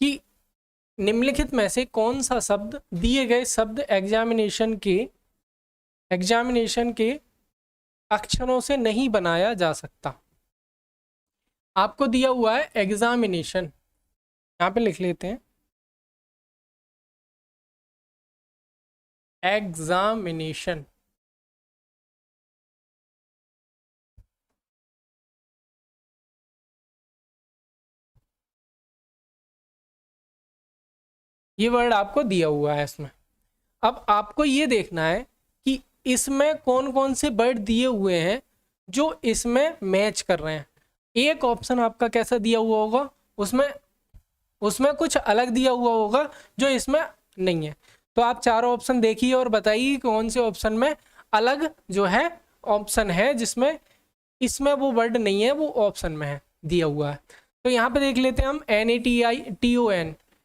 कि निम्नलिखित में से कौन सा शब्द दिए गए शब्द एग्जामिनेशन के अक्षरों से नहीं बनाया जा सकता। आपको दिया हुआ है एग्जामिनेशन, यहाँ पे लिख लेते हैं एग्जामिनेशन। ये वर्ड आपको दिया हुआ है इसमें। अब आपको ये देखना है कि इसमें कौन कौन से वर्ड दिए हुए हैं जो इसमें मैच कर रहे हैं। एक ऑप्शन आपका कैसा दिया हुआ होगा, उसमें कुछ अलग दिया हुआ होगा जो इसमें नहीं है। तो आप चारों ऑप्शन देखिए और बताइए कौन से ऑप्शन में अलग जो है ऑप्शन है जिसमें इसमें वो वर्ड नहीं है, वो ऑप्शन में है, दिया हुआ है। तो यहाँ पे देख लेते हैं हम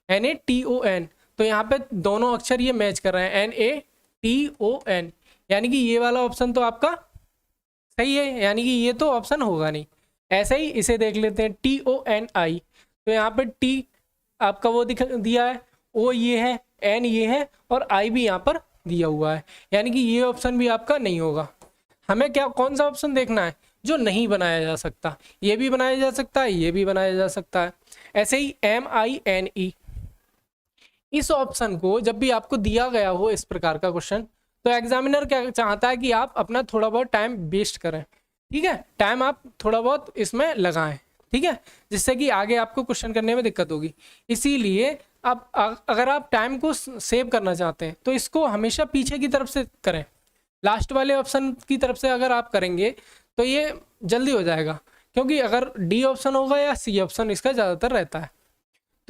NATITON। तो यहाँ पे दोनों अक्षर ये मैच कर रहे हैं, NATON, यानी कि ये वाला ऑप्शन तो आपका सही है, यानी कि ये तो ऑप्शन होगा नहीं। ऐसे ही इसे देख लेते हैं TONI। तो यहाँ पे T आपका वो दिया है, O ये है, N ये है और I भी यहाँ पर दिया हुआ है, यानी कि ये ऑप्शन भी आपका नहीं होगा। हमें क्या कौन सा ऑप्शन देखना है जो नहीं बनाया जा सकता। ये भी बनाया जा सकता है, ये भी बनाया जा सकता है। ऐसे ही MINE, इस ऑप्शन को जब भी आपको दिया गया हो इस प्रकार का क्वेश्चन, तो एग्जामिनर क्या चाहता है कि आप अपना थोड़ा बहुत टाइम वेस्ट करें। ठीक है, टाइम आप थोड़ा बहुत इसमें लगाएं, ठीक है, जिससे कि आगे आपको क्वेश्चन करने में दिक्कत होगी। इसीलिए आप अगर आप टाइम को सेव करना चाहते हैं तो इसको हमेशा पीछे की तरफ से करें। लास्ट वाले ऑप्शन की तरफ से अगर आप करेंगे तो ये जल्दी हो जाएगा, क्योंकि अगर डी ऑप्शन होगा या सी ऑप्शन इसका ज़्यादातर रहता है।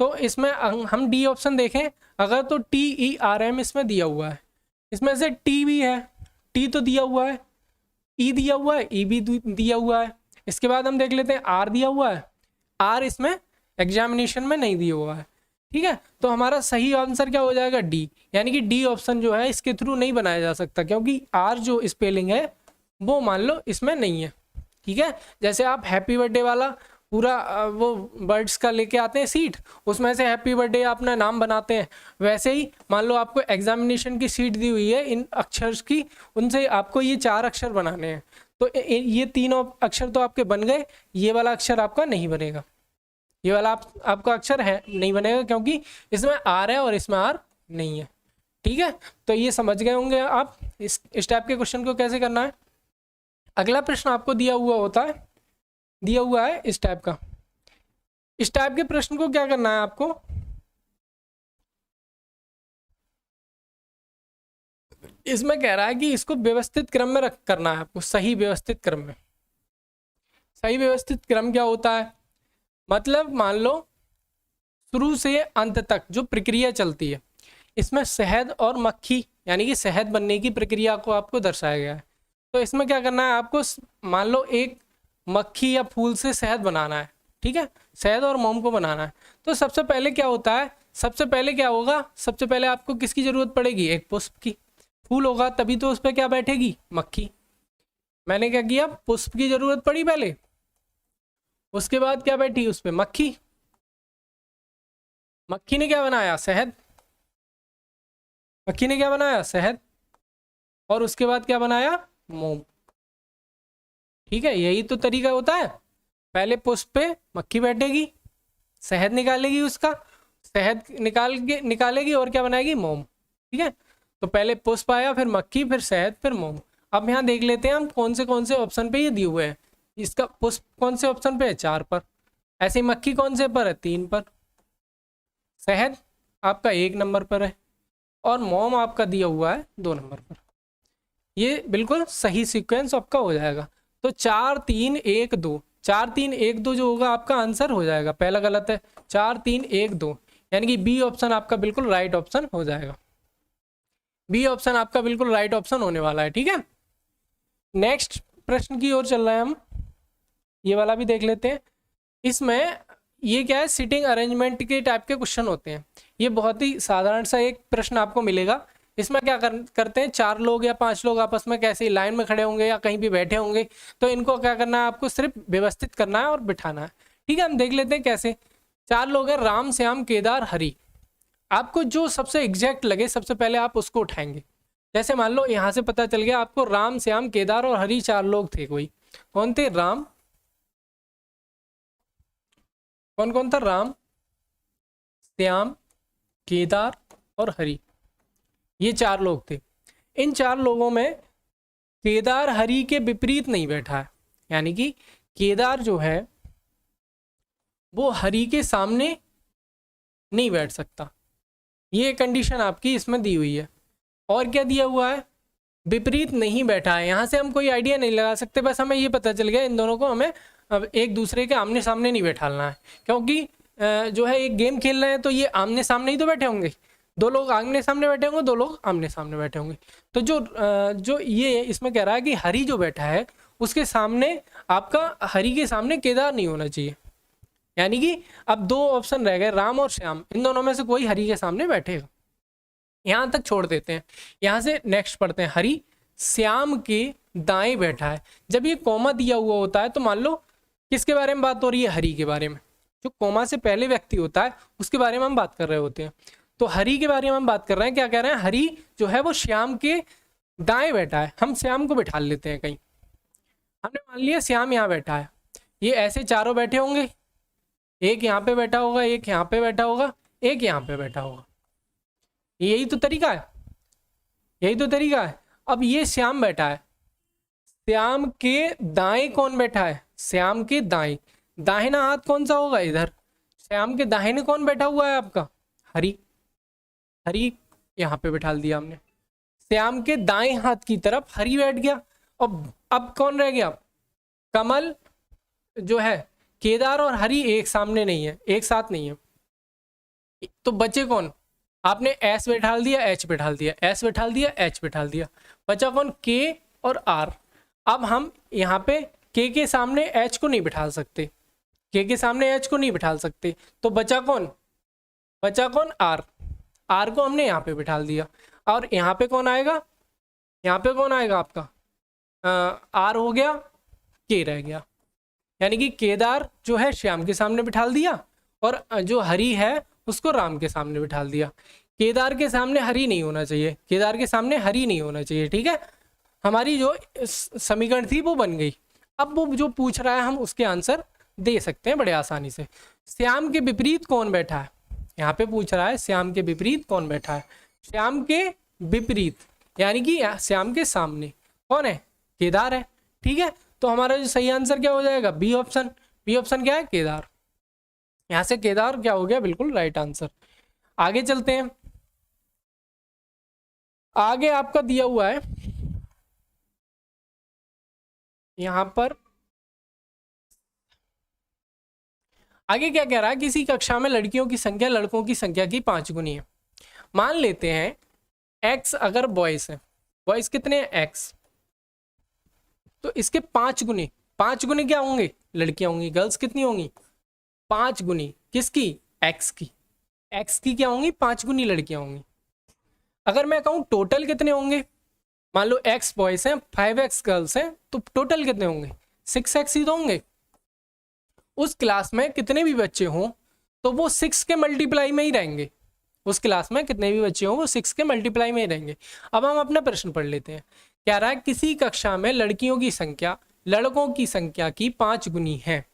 तो इसमें हम डी ऑप्शन देखें अगर, तो TERM इसमें दिया हुआ है, इसमें से T भी है, T तो दिया हुआ है, E दिया हुआ है, E भी दिया हुआ है। इसके बाद हम देख लेते हैं R दिया हुआ है, R इसमें एग्जामिनेशन में नहीं दिया हुआ है। ठीक है, तो हमारा सही आंसर क्या हो जाएगा, D, यानी कि D ऑप्शन जो है इसके थ्रू नहीं बनाया जा सकता, क्योंकि R जो स्पेलिंग है वो मान लो इसमें नहीं है। ठीक है, जैसे आप हैप्पी बर्थडे वाला पूरा वो वर्ड्स का लेके आते हैं सीट, उसमें से हैप्पी बर्थडे अपना नाम बनाते हैं, वैसे ही मान लो आपको एग्जामिनेशन की सीट दी हुई है इन अक्षर की, उनसे आपको ये 4 अक्षर बनाने हैं। तो ये 3 अक्षर तो आपके बन गए, ये वाला अक्षर आपका नहीं बनेगा, ये वाला आपका अक्षर है नहीं बनेगा, क्योंकि इसमें R है और इसमें R नहीं है। ठीक है, तो ये समझ गए होंगे आप इस टाइप के क्वेश्चन को कैसे करना है। अगला प्रश्न आपको दिया हुआ है इस टाइप का। इस टाइप के प्रश्न को क्या करना है आपको, इसमें कह रहा है कि इसको व्यवस्थित क्रम में करना है आपको, सही व्यवस्थित क्रम में। सही व्यवस्थित क्रम क्या होता है, मतलब मान लो शुरू से अंत तक जो प्रक्रिया चलती है, इसमें शहद और मक्खी यानी कि शहद बनने की प्रक्रिया को आपको दर्शाया गया है। तो इसमें क्या करना है आपको, मान लो एक मक्खी या फूल से शहद बनाना है। ठीक है, शहद और मोम को बनाना है। तो सबसे पहले क्या होता है, सबसे पहले क्या होगा, सबसे पहले आपको किसकी जरूरत पड़ेगी, एक पुष्प की। फूल होगा तभी तो उस पर क्या बैठेगी, मक्खी। मैंने क्या किया, पुष्प की जरूरत पड़ी पहले, उसके बाद क्या बैठी उस पर मक्खी। मक्खी ने क्या बनाया, शहद। मक्खी ने क्या बनाया, शहद, और उसके बाद क्या बनाया, मोम। ठीक है, यही तो तरीका होता है। पहले पुष्प पे मक्खी बैठेगी, शहद निकालेगी, उसका शहद निकालेगी और क्या बनाएगी, मोम। ठीक है, तो पहले पुष्प आया, फिर मक्खी, फिर शहद, फिर मोम। अब यहाँ देख लेते हैं हम कौन से ऑप्शन पे ये दिए हुए हैं। इसका पुष्प कौन से ऑप्शन पे है, 4 पर। ऐसे ही मक्खी कौन से पर है, 3 पर। शहद आपका 1 नंबर पर है और मोम आपका दिया हुआ है 2 नंबर पर। ये बिल्कुल सही सीक्वेंस आपका हो जाएगा। तो 4 3 1 2, 4 3 1 2 जो होगा आपका आंसर हो जाएगा। पहला गलत है, 4 3 1 2, यानी कि बी ऑप्शन आपका बिल्कुल राइट ऑप्शन हो जाएगा। बी ऑप्शन आपका बिल्कुल राइट ऑप्शन होने वाला है। ठीक है, नेक्स्ट प्रश्न की ओर चल रहे हैं हम, ये वाला भी देख लेते हैं। इसमें ये क्या है, सिटिंग अरेंजमेंट के टाइप के क्वेश्चन होते हैं। ये बहुत ही साधारण सा एक प्रश्न आपको मिलेगा। इसमें क्या करते हैं, 4 लोग या 5 लोग आपस में कैसे लाइन में खड़े होंगे या कहीं भी बैठे होंगे, तो इनको क्या करना है, आपको सिर्फ व्यवस्थित करना है और बिठाना है। ठीक है, हम देख लेते हैं कैसे। 4 लोग हैं, राम, श्याम, केदार, हरि। आपको जो सबसे एग्जैक्ट लगे सबसे पहले आप उसको उठाएंगे। जैसे मान लो यहाँ से पता चल गया आपको राम, श्याम, केदार और हरि 4 लोग थे। कोई कौन थे? राम, कौन कौन था? राम, श्याम, केदार और हरि, ये 4 लोग थे। इन 4 लोगों में केदार हरि के विपरीत नहीं बैठा है, यानी कि केदार जो है वो हरि के सामने नहीं बैठ सकता। ये कंडीशन आपकी इसमें दी हुई है। और क्या दिया हुआ है? विपरीत नहीं बैठा है। यहाँ से हम कोई आइडिया नहीं लगा सकते, बस हमें ये पता चल गया इन दोनों को हमें अब एक दूसरे के आमने सामने नहीं बैठाना है, क्योंकि जो है एक गेम खेल रहे हैं तो ये आमने सामने ही तो बैठे होंगे। 2 लोग आमने सामने बैठे होंगे, 2 लोग आमने सामने बैठे होंगे। तो जो ये इसमें कह रहा है कि हरि जो बैठा है उसके सामने आपका, हरि के सामने केदार नहीं होना चाहिए। यानी कि अब 2 ऑप्शन रह गए, राम और श्याम, इन दोनों में से कोई हरि के सामने बैठेगा। यहाँ तक छोड़ देते हैं। यहाँ से नेक्स्ट पढ़ते हैं। हरि श्याम के दाएं बैठा है। जब ये कॉमा दिया हुआ होता है तो मान लो किसके बारे में बात हो रही है? हरि के बारे में। जो कॉमा से पहले व्यक्ति होता है उसके बारे में हम बात कर रहे होते हैं। तो हरि के बारे में हम बात कर रहे हैं। क्या कह रहे हैं? हरि जो है वो श्याम के दाएं बैठा है। हम श्याम को बिठा लेते हैं कहीं। हमने मान लिया श्याम यहाँ बैठा है, ये ऐसे चारों बैठे होंगे, एक यहाँ पे बैठा होगा, एक यहाँ पे बैठा होगा, एक यहाँ पे बैठा होगा। यही तो तरीका है, यही तो तरीका है। अब ये श्याम बैठा है, श्याम के दाएं कौन बैठा है? श्याम के दाएं, दाहिना हाथ कौन सा होगा इधर? श्याम के दाहिने कौन बैठा हुआ है आपका? हरि। हरि यहाँ पे बैठा दिया हमने। श्याम के दाएं हाथ की तरफ हरि बैठ गया। अब कौन रह गया? कमल जो है, केदार और हरि एक सामने नहीं है, एक साथ नहीं है, तो बचे कौन? आपने एस बैठा दिया, एच बैठा दिया, एस बैठा दिया, एच बैठा दिया, बचा कौन? के और आर। अब हम यहाँ पे के सामने एच को नहीं बिठा सकते, के सामने एच को नहीं बिठा सकते, तो बचा कौन? बचा कौन? आर। आर को हमने यहाँ पे बिठा दिया। और यहाँ पे कौन आएगा? यहाँ पे कौन आएगा आपका? आर हो गया, के रह गया। यानी कि केदार जो है श्याम के सामने बिठा दिया और जो हरि है उसको राम के सामने बिठा दिया। केदार के सामने हरि नहीं होना चाहिए, केदार के सामने हरि नहीं होना चाहिए। ठीक है, हमारी जो समीकरण थी वो बन गई। अब वो जो पूछ रहा है हम उसके आंसर दे सकते हैं बड़े आसानी से। श्याम के विपरीत कौन बैठा है? यहाँ पे पूछ रहा है श्याम के विपरीत कौन बैठा है। श्याम के विपरीत यानी कि श्याम के सामने कौन है? केदार है। ठीक है, तो हमारा जो सही आंसर क्या हो जाएगा? B option. बी ऑप्शन क्या है? केदार। यहां से केदार क्या हो गया? बिल्कुल राइट आंसर। आगे चलते हैं। आगे आपका दिया हुआ है यहां पर, आगे क्या कह रहा है? किसी कक्षा में लड़कियों की संख्या लड़कों की संख्या की 5 गुनी है। मान लेते हैं x अगर बॉयज है, बॉयज कितने हैं? x, तो इसके 5 गुनी, 5 गुनी क्या होंगे? लड़कियां होंगी। गर्ल्स कितनी होंगी? 5 गुनी किसकी? x की। x की क्या होंगी? 5 गुनी लड़कियां होंगी। अगर मैं कहूं टोटल कितने होंगे, मान लो x बॉयज हैं, 5x गर्ल्स हैं, तो टोटल कितने होंगे? 6x ही तो होंगे। उस क्लास में कितने भी बच्चे हों तो वो 6 के मल्टीप्लाई में ही रहेंगे। उस क्लास में कितने भी बच्चे हों वो 6 के मल्टीप्लाई में ही रहेंगे। अब हम अपना प्रश्न पढ़ लेते हैं। कह रहा है किसी कक्षा में लड़कियों की संख्या लड़कों की संख्या की 5 गुनी है।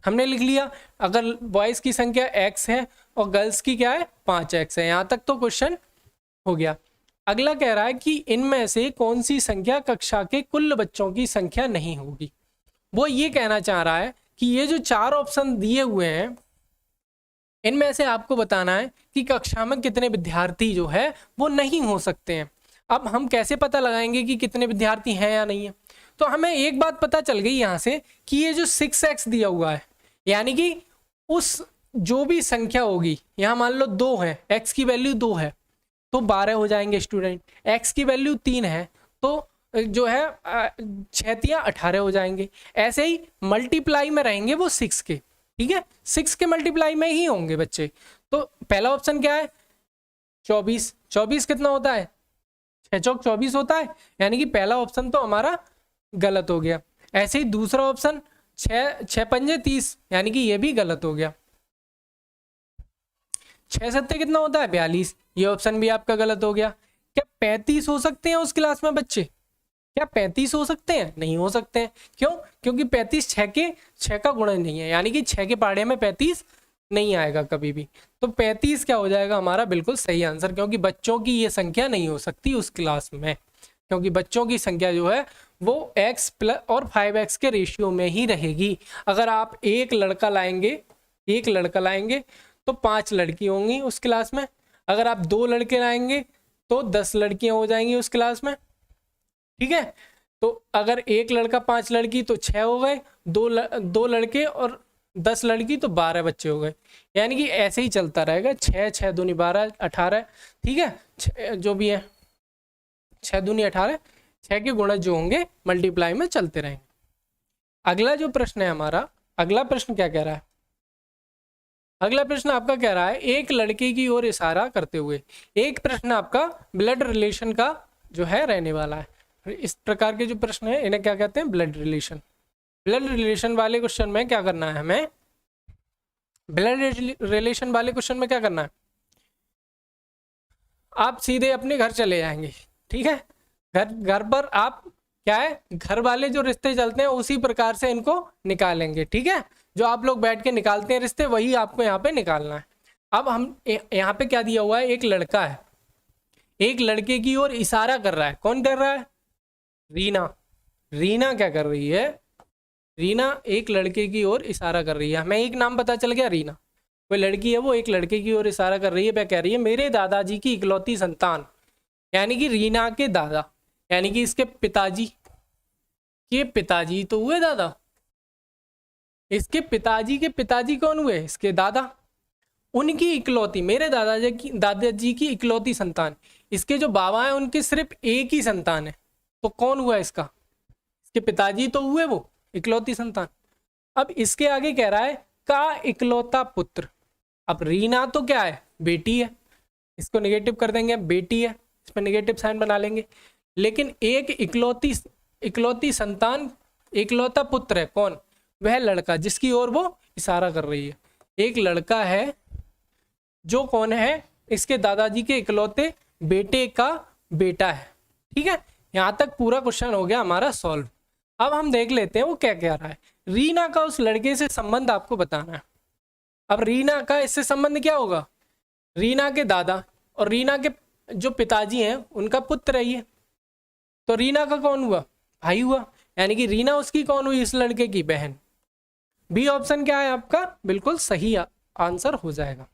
हमने लिख लिया, अगर बॉयज की संख्या x है और गर्ल्स की क्या है? 5x है। यहाँ तक तो क्वेश्चन हो गया। अगला कह रहा है कि इनमें से कौन सी संख्या कक्षा के कुल बच्चों की संख्या नहीं होगी। वो ये कहना चाह रहा है कि ये जो 4 ऑप्शन दिए हुए हैं इनमें से आपको बताना है कि कक्षा में कितने विद्यार्थी जो है वो नहीं हो सकते हैं। अब हम कैसे पता लगाएंगे कि कितने विद्यार्थी हैं या नहीं है? तो हमें एक बात पता चल गई यहाँ से कि ये जो 6x दिया हुआ है, यानी कि उस जो भी संख्या होगी, यहाँ मान लो 2 है, x की वैल्यू 2 है, तो 12 हो जाएंगे स्टूडेंट। x की वैल्यू 3 है तो जो है 6 या 18 हो जाएंगे। ऐसे ही मल्टीप्लाई में रहेंगे वो 6 के, ठीक है, 6 के मल्टीप्लाई में ही होंगे बच्चे। तो पहला ऑप्शन क्या है 24, 24 कितना होता है 6 चौक 24 होता है, यानी कि पहला ऑप्शन तो हमारा गलत हो गया। ऐसे ही दूसरा ऑप्शन 6 पंजे 30, यानी कि ये भी गलत हो गया। 6 सत्ते कितना होता है 42, ये ऑप्शन भी आपका गलत हो गया। क्या 35 हो सकते हैं उस क्लास में बच्चे, क्या 35 हो सकते हैं, नहीं हो सकते हैं। क्यों, क्योंकि 35 6 का गुणज नहीं है, यानी कि 6 के पहाड़े में 35 नहीं आएगा कभी भी। तो 35 क्या हो जाएगा हमारा बिल्कुल सही आंसर, क्योंकि बच्चों की ये संख्या नहीं हो सकती उस क्लास में, क्योंकि बच्चों की संख्या जो है वो x प्लस और 5x के रेशियो में ही रहेगी। अगर आप एक लड़का लाएंगे तो 5 लड़की होंगी उस क्लास में। अगर आप 2 लड़के लाएंगे तो 10 लड़कियां हो जाएंगी उस क्लास में, ठीक है। तो अगर एक लड़का 5 लड़की तो 6 हो गए, 2 लड़के और 10 लड़की तो 12 बच्चे हो गए। यानी कि ऐसे ही चलता रहेगा, 6 दूनी 12 18, ठीक है, जो भी है 6 दूनी 18, 6 के गुणज जो होंगे मल्टीप्लाई में चलते रहेंगे। अगला जो प्रश्न है हमारा, अगला प्रश्न क्या कह रहा है, अगला प्रश्न आपका कह रहा है एक लड़के की ओर इशारा करते हुए। एक प्रश्न आपका ब्लड रिलेशन का जो है रहने वाला है। इस प्रकार के जो प्रश्न है इन्हें क्या कहते हैं, ब्लड रिलेशन। ब्लड रिलेशन वाले क्वेश्चन में क्या करना है हमें, ब्लड रिलेशन वाले क्वेश्चन में क्या करना है, आप सीधे अपने घर चले जाएंगे, ठीक है। घर पर आप क्या है, घर वाले जो रिश्ते चलते हैं उसी प्रकार से इनको निकालेंगे, ठीक है। जो आप लोग बैठ के निकालते हैं रिश्ते, वही आपको यहाँ पे निकालना है। अब हम यहाँ पे क्या दिया हुआ है, एक लड़का है, एक लड़के की ओर इशारा कर रहा है। कौन कर रहा है, रीना। रीना क्या कर रही है, रीना एक लड़के की ओर इशारा कर रही है। हमें एक नाम पता चल गया, रीना कोई लड़की है, वो एक लड़के की ओर इशारा कर रही है। क्या कह रही है, मेरे दादाजी की इकलौती संतान, यानी कि रीना के दादा, यानी कि इसके पिताजी, के पिताजी तो हुए दादा, इसके पिताजी के पिताजी कौन हुए, इसके दादा, उनकी इकलौती, मेरे दादाजी की इकलौती संतान। इसके जो बाबा हैं उनके सिर्फ एक ही संतान है, तो कौन हुआ इसका, इसके पिताजी तो हुए वो इकलौती संतान। अब इसके आगे कह रहा है का इकलौता पुत्र। अब रीना तो क्या है, बेटी है, इसको नेगेटिव कर देंगे, बेटी है, इस पर नेगेटिव साइन बना लेंगे। लेकिन एक इकलौती संतान, इकलौता पुत्र है, कौन, वह लड़का जिसकी ओर वो इशारा कर रही है। एक लड़का है जो कौन है, इसके दादाजी के इकलौते बेटे का बेटा है, ठीक है। यहां तक पूरा क्वेश्चन हो गया हमारा सॉल्व। अब हम देख लेते हैं वो क्या कह रहा है। रीना का उस लड़के से संबंध आपको बताना है। अब रीना का इससे संबंध क्या होगा, रीना के दादा और रीना के जो पिताजी हैं उनका पुत्र है ये, तो रीना का कौन हुआ, भाई हुआ, यानी कि रीना उसकी कौन हुई, इस लड़के की बहन। बी ऑप्शन क्या है आपका, बिल्कुल सही आंसर हो जाएगा।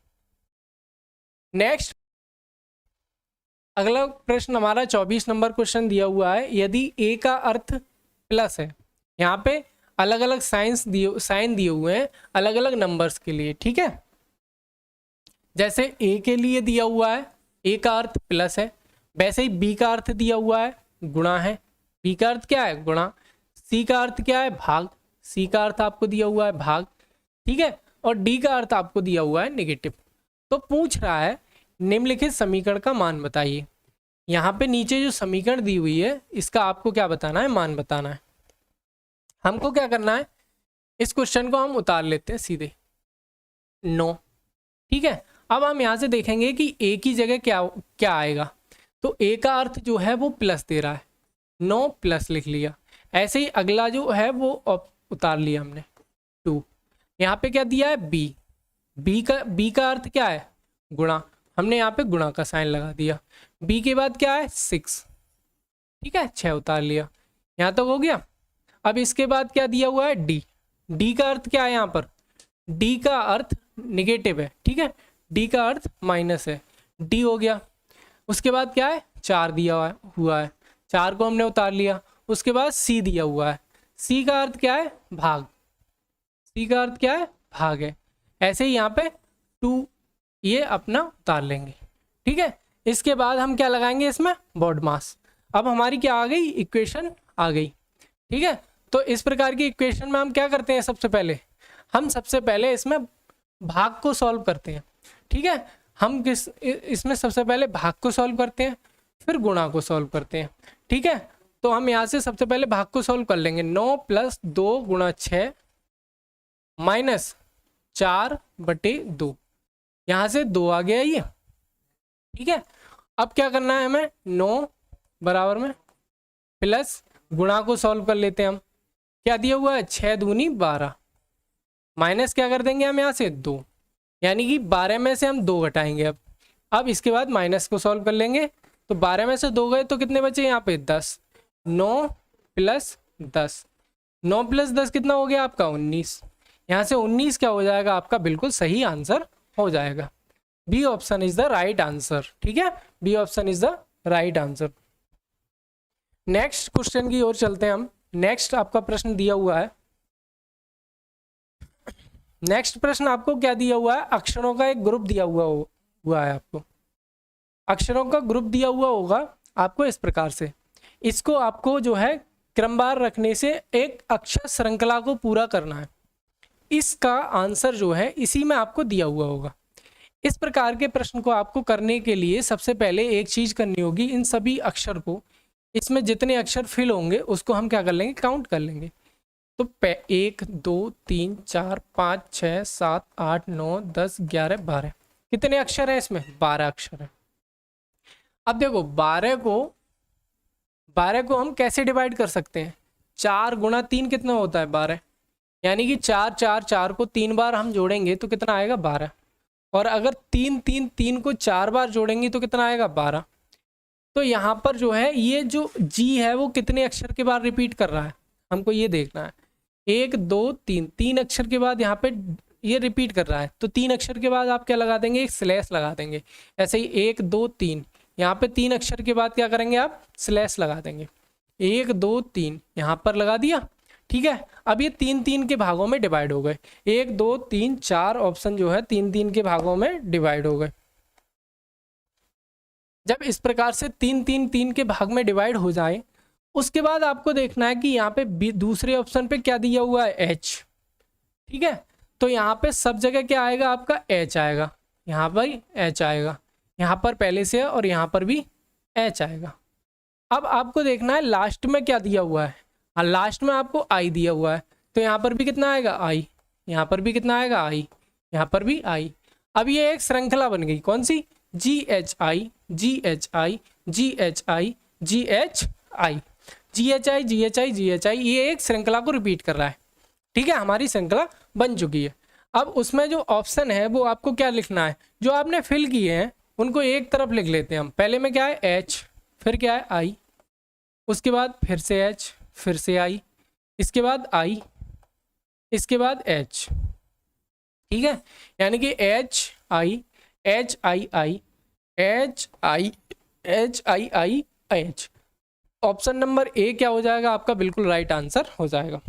नेक्स्ट अगला प्रश्न हमारा 24 नंबर क्वेश्चन दिया हुआ है। यदि ए का अर्थ प्लस है, यहाँ पे अलग अलग साइन दिए हुए हैं अलग अलग नंबर्स के लिए, ठीक है। जैसे ए के लिए दिया हुआ है ए का अर्थ प्लस है, वैसे ही बी का अर्थ दिया हुआ है गुणा है, बी का अर्थ क्या है गुणा, सी का अर्थ क्या है भाग, सी का अर्थ आपको दिया हुआ है भाग, ठीक है, और डी का अर्थ आपको दिया हुआ है नेगेटिव। तो पूछ रहा है निम्नलिखित समीकरण का मान बताइए। यहाँ पे नीचे जो समीकरण दी हुई है इसका आपको क्या बताना है, मान बताना है। हमको क्या करना है, इस क्वेश्चन को हम उतार लेते हैं सीधे 9, ठीक है। अब हम यहाँ से देखेंगे कि ए की जगह क्या आएगा, तो ए का अर्थ जो है वो प्लस दे रहा है, 9 प्लस लिख लिया। ऐसे ही अगला जो है वो उतार लिया हमने 2। यहाँ पे क्या दिया है बी का अर्थ क्या है गुणा, हमने यहाँ पे गुणा का साइन लगा दिया। बी के बाद क्या है 6, ठीक है, 6 उतार लिया। यहाँ तक हो गया। अब इसके बाद क्या दिया हुआ है डी का अर्थ क्या है, यहाँ पर डी का अर्थ निगेटिव है, ठीक है, डी का अर्थ माइनस है, डी हो गया। उसके बाद क्या है 4 दिया हुआ है, 4 को हमने उतार लिया। उसके बाद सी दिया हुआ है, सी का अर्थ क्या है भाग, सी का अर्थ क्या है भाग है। ऐसे ही यहाँ पे 2 ये अपना उतार लेंगे, ठीक है। इसके बाद हम क्या लगाएंगे इसमें, बोर्ड मास। अब हमारी क्या आ गई, इक्वेशन आ गई। ठीक है, तो इस प्रकार की इक्वेशन में हम क्या करते हैं, सबसे पहले इसमें भाग को सॉल्व करते हैं। ठीक है, हम इसमें सबसे पहले भाग को सॉल्व करते हैं, फिर गुणा को सॉल्व करते हैं। ठीक है, तो हम यहाँ से सबसे पहले भाग को सॉल्व कर लेंगे। 9 + 2 × 6 -4/2, यहाँ से 2 आ गया ये। ठीक है, अब क्या करना है हमें, 9 बराबर में प्लस गुणा को सॉल्व कर लेते हैं हम। क्या दिया हुआ है, 6 दूनी 12, माइनस क्या कर देंगे हम यहाँ से 2, यानी कि 12 में से हम 2 घटाएंगे। अब इसके बाद माइनस को सॉल्व कर लेंगे, तो 12 में से 2 गए तो कितने बचे यहाँ पे 10। 9 + 10, 9 + 10 कितना हो गया आपका 19। यहाँ से 19 क्या हो जाएगा आपका, बिल्कुल सही आंसर हो जाएगा। B option is the right answer. ठीक है, B option is the right answer. Next question की ओर चलते हैं हम। नेक्स्ट आपका प्रश्न दिया हुआ है, नेक्स्ट प्रश्न आपको क्या दिया हुआ है, अक्षरों का एक ग्रुप दिया हुआ है आपको। अक्षरों का ग्रुप दिया हुआ होगा आपको इस प्रकार से। इसको आपको जो है क्रमवार रखने से एक अक्षर श्रृंखला को पूरा करना है। इसका आंसर जो है इसी में आपको दिया हुआ होगा। इस प्रकार के प्रश्न को आपको करने के लिए सबसे पहले एक चीज करनी होगी, इन सभी अक्षर को, इसमें जितने अक्षर फिल होंगे उसको हम क्या कर लेंगे, काउंट कर लेंगे। तो 1 2 3 4 5 6 7 8 9 10 11 12, कितने अक्षर हैं इसमें, 12 अक्षर हैं। अब देखो 12 को हम कैसे डिवाइड कर सकते हैं, 4 × 3 कितना होता है 12, यानी कि 4 4 4 को 3 बार हम जोड़ेंगे तो कितना आएगा 12, और अगर 3 3 3 को 4 बार जोड़ेंगे तो कितना आएगा 12। तो यहाँ पर जो है ये जो जी है वो कितने अक्षर के बाद रिपीट कर रहा है, हमको ये देखना है। 1 2 3, 3 अक्षर के बाद यहाँ पे ये रिपीट कर रहा है, तो 3 अक्षर के बाद आप क्या लगा देंगे, एक स्लैश लगा देंगे। ऐसे ही 1 2 3, यहाँ पे 3 अक्षर के बाद क्या करेंगे आप, स्लैश लगा देंगे। 1 2 3 यहाँ पर लगा दिया। ठीक है, अब ये 3 3 के भागों में डिवाइड हो गए। 1 2 3 4 ऑप्शन जो है 3 3 के भागों में डिवाइड हो गए। जब इस प्रकार से 3 3 3 के भाग में डिवाइड हो जाए, उसके बाद आपको देखना है कि यहाँ पे दूसरे ऑप्शन पे क्या दिया हुआ है, एच। ठीक है, तो यहाँ पे सब जगह क्या आएगा आपका, एच आएगा। यहाँ पर एच आएगा, यहाँ पर पहले से है और यहाँ पर भी एच आएगा। अब आपको देखना है लास्ट में क्या दिया हुआ है, लास्ट में आपको आई दिया हुआ है, तो यहाँ पर भी कितना आएगा आई, यहाँ पर भी कितना आएगा आई, यहाँ पर भी आई। अब ये एक श्रृंखला बन गई, कौन सी, GHI GHI GHI GHI GHI GHI GHI, ये एक श्रृंखला को रिपीट कर रहा है। ठीक है, हमारी श्रृंखला बन चुकी है। अब उसमें जो ऑप्शन है वो आपको क्या लिखना है, जो आपने फिल किए हैं उनको एक तरफ लिख लेते हैं हम। पहले में क्या है एच, फिर क्या है आई, उसके बाद फिर से एच, फिर से आई, इसके बाद आई, इसके बाद एच। ठीक है, यानी कि H I H I I H I H I I H. Option number A क्या हो जाएगा आपका, बिल्कुल राइट आंसर हो जाएगा।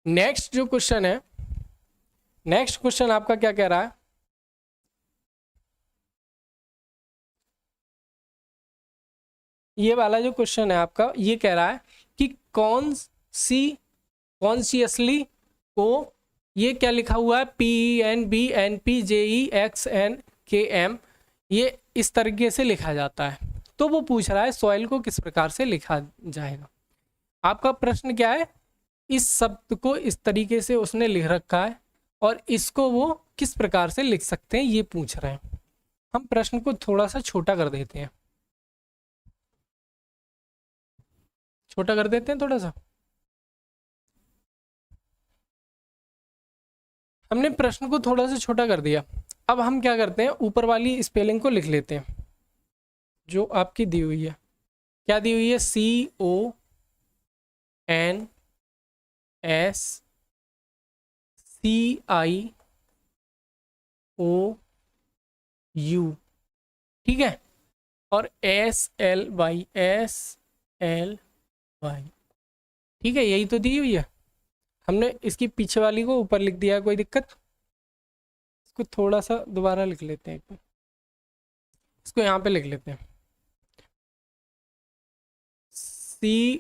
नेक्स्ट जो क्वेश्चन है, नेक्स्ट क्वेश्चन आपका क्या कह रहा है, ये वाला जो क्वेश्चन है आपका ये कह रहा है कि कॉन्शियसली को, ये क्या लिखा हुआ है, PENBNPJEXNKM, ये इस तरीके से लिखा जाता है। तो वो पूछ रहा है सॉइल को किस प्रकार से लिखा जाएगा। आपका प्रश्न क्या है, इस शब्द को इस तरीके से उसने लिख रखा है और इसको वो किस प्रकार से लिख सकते हैं ये पूछ रहे हैं। हम प्रश्न को थोड़ा सा छोटा कर देते हैं, छोटा कर देते हैं थोड़ा सा। हमने प्रश्न को थोड़ा सा छोटा कर दिया। अब हम क्या करते हैं, ऊपर वाली स्पेलिंग को लिख लेते हैं जो आपकी दी हुई है। क्या दी हुई है, CONSCIOU, ठीक है, और SLY, ठीक है, यही तो दी हुई है। हमने इसकी पीछे वाली को ऊपर लिख दिया है, कोई दिक्कत, इसको थोड़ा सा दोबारा लिख लेते हैं एक बार। इसको यहाँ पे लिख लेते हैं, CONSCIOUSLY।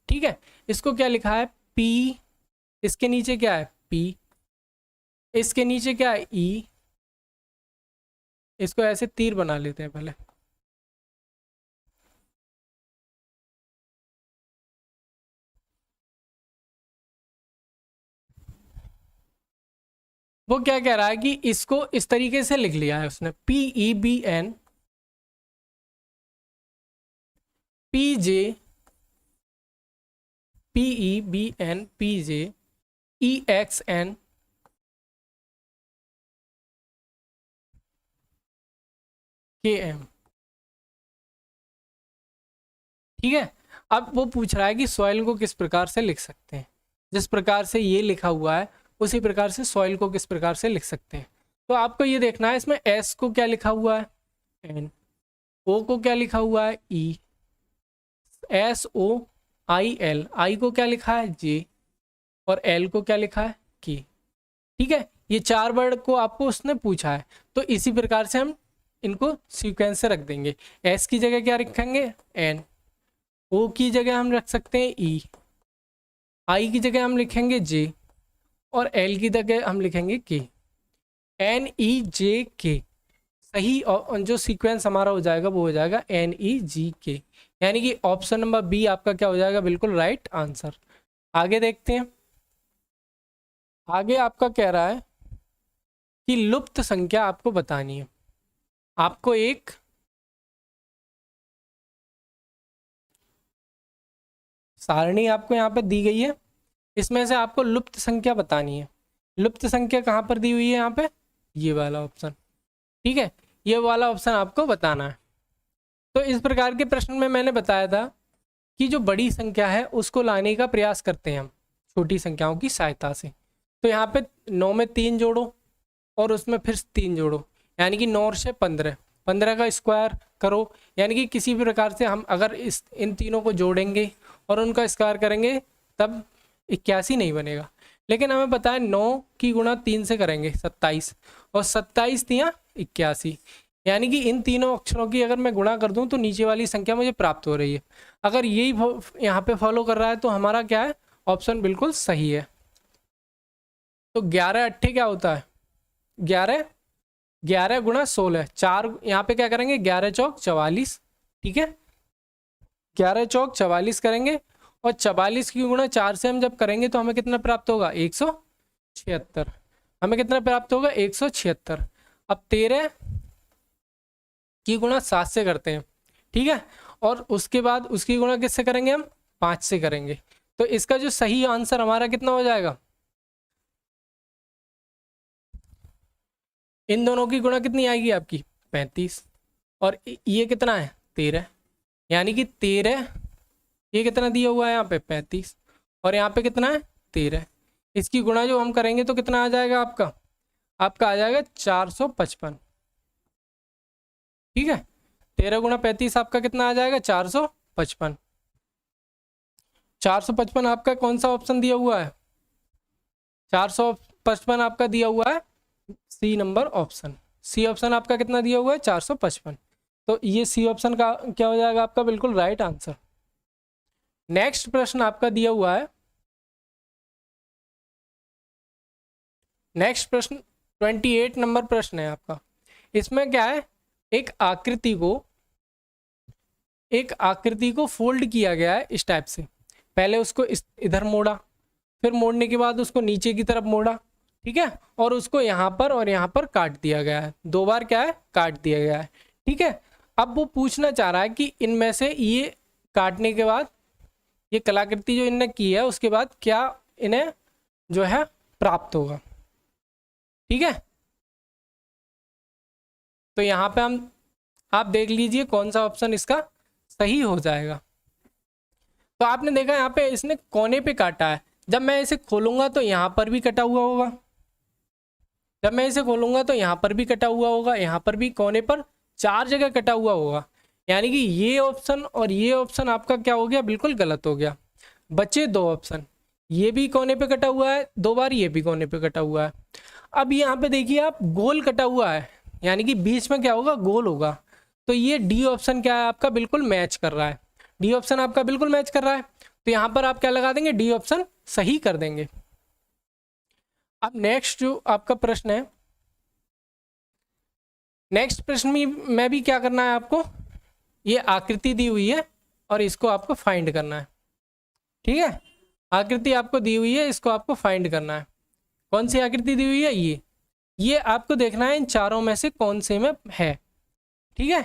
ठीक है, इसको क्या लिखा है P, इसके नीचे क्या है P, इसके नीचे क्या है E, इसको ऐसे तीर बना लेते हैं पहले। वो क्या कह रहा है कि इसको इस तरीके से लिख लिया है उसने, PEBN PJ PEBN PJ EXN KM। ठीक है, अब वो पूछ रहा है कि सॉइल को किस प्रकार से लिख सकते हैं, जिस प्रकार से ये लिखा हुआ है उसी प्रकार से सॉइल को किस प्रकार से लिख सकते हैं। तो आपको ये देखना है, इसमें S को क्या लिखा हुआ है N, O को क्या लिखा हुआ है E, SOIL, I को क्या लिखा है J, और L को क्या लिखा है K। ठीक है, ये 4 वर्ड को आपको उसने पूछा है, तो इसी प्रकार से हम इनको सीक्वेंस से रख देंगे। S की जगह क्या रखेंगे N, O की जगह हम रख सकते हैं E, I की जगह हम लिखेंगे J, और L की जगह हम लिखेंगे K। NEJK सही जो सीक्वेंस हमारा हो जाएगा वो हो जाएगा NEGK, यानी कि ऑप्शन नंबर बी आपका क्या हो जाएगा, बिल्कुल राइट आंसर। आगे देखते हैं, आगे आपका कह रहा है कि लुप्त संख्या आपको बतानी है। आपको एक सारणी आपको यहाँ पे दी गई है, इसमें से आपको लुप्त संख्या बतानी है। लुप्त संख्या कहाँ पर दी हुई है, यहाँ पे ये वाला ऑप्शन। ठीक है, ये वाला ऑप्शन आपको बताना है। तो इस प्रकार के प्रश्न में मैंने बताया था कि जो बड़ी संख्या है उसको लाने का प्रयास करते हैं हम छोटी संख्याओं की सहायता से। तो यहाँ पे 9 में 3 जोड़ो और उसमें फिर 3 जोड़ो, यानी कि 9 से 15, 15 का स्क्वायर करो, यानी कि किसी भी प्रकार से हम अगर इन तीनों को जोड़ेंगे और उनका स्क्वायर करेंगे तब 81 नहीं बनेगा। लेकिन हमें पता है 9 की गुणा 3 से करेंगे 27, और 27 तियाँ 81, यानी कि इन तीनों अक्षरों की अगर मैं गुणा कर दूं तो नीचे वाली संख्या मुझे प्राप्त हो रही है। अगर यही यहाँ पे फॉलो कर रहा है तो हमारा क्या है, ऑप्शन बिल्कुल सही है। तो 11 अट्ठे क्या होता है 11, 11 गुणा 16, 4 यहाँ पे क्या करेंगे 11 चौक 44। ठीक है, 11 चौक 44 करेंगे, और 44 की गुणा 4 से हम जब करेंगे तो हमें कितना प्राप्त होगा 176। हमें कितना प्राप्त होगा 176। अब 13 की गुणा 7 से करते हैं। ठीक है, और उसके बाद उसकी गुणा किससे करेंगे हम 5 से करेंगे। तो इसका जो सही आंसर हमारा कितना हो जाएगा, इन दोनों की गुणा कितनी आएगी आपकी 35, और ये कितना है 13, यानी कि 13, ये कितना दिया हुआ है यहाँ पे 35, और यहाँ पे कितना है 13। इसकी गुणा जो हम करेंगे तो कितना आ जाएगा आपका आ जाएगा 455। ठीक है, 13 गुणा 35 आपका कितना आ जाएगा 455। 455 आपका कौन सा ऑप्शन दिया हुआ है, 455 आपका दिया हुआ है C number option. C option आपका कितना दिया हुआ है 455। तो ये सी ऑप्शन का क्या हो जाएगा आपका बिल्कुल राइट आंसर। नेक्स्ट प्रश्न आपका दिया हुआ है, नेक्स्ट प्रश्न 28 नंबर प्रश्न है आपका। इसमें क्या है, एक आकृति को फोल्ड किया गया है इस टाइप से। पहले उसको इधर मोड़ा, फिर मोड़ने के बाद उसको नीचे की तरफ मोड़ा। ठीक है, और उसको यहाँ पर और यहाँ पर काट दिया गया है, 2 बार क्या है काट दिया गया है। ठीक है, अब वो पूछना चाह रहा है कि इनमें से ये काटने के बाद ये कलाकृति जो इनने की है उसके बाद क्या इन्हें जो है प्राप्त होगा। ठीक है, तो यहाँ पे आप देख लीजिए कौन सा ऑप्शन इसका सही हो जाएगा। तो आपने देखा यहाँ पे इसने कोने पे काटा है, जब मैं इसे खोलूंगा तो यहाँ पर भी कटा हुआ होगा, जब मैं इसे खोलूंगा तो यहाँ पर भी कटा हुआ होगा, यहाँ पर भी कोने पर, 4 जगह कटा हुआ होगा, यानी कि ये ऑप्शन और ये ऑप्शन आपका क्या हो गया, बिल्कुल गलत हो गया। बचे 2 ऑप्शन, ये भी कोने पे कटा हुआ है 2 बार, ये भी कोने पे कटा हुआ है। अब यहाँ पे देखिए आप, गोल कटा हुआ है, यानी कि बीच में क्या होगा, गोल होगा। तो ये डी ऑप्शन क्या है आपका, बिल्कुल मैच कर रहा है। डी ऑप्शन आपका बिल्कुल मैच कर रहा है, तो यहाँ पर आप क्या लगा देंगे, डी ऑप्शन सही कर देंगे। अब नेक्स्ट जो आपका प्रश्न है, नेक्स्ट प्रश्न में भी क्या करना है आपको, ये आकृति दी हुई है और इसको आपको फाइंड करना है। ठीक है, आकृति आपको दी हुई है, इसको आपको फाइंड करना है। कौन सी आकृति दी हुई है, ये आपको देखना है इन चारों में से कौन से में है। ठीक है,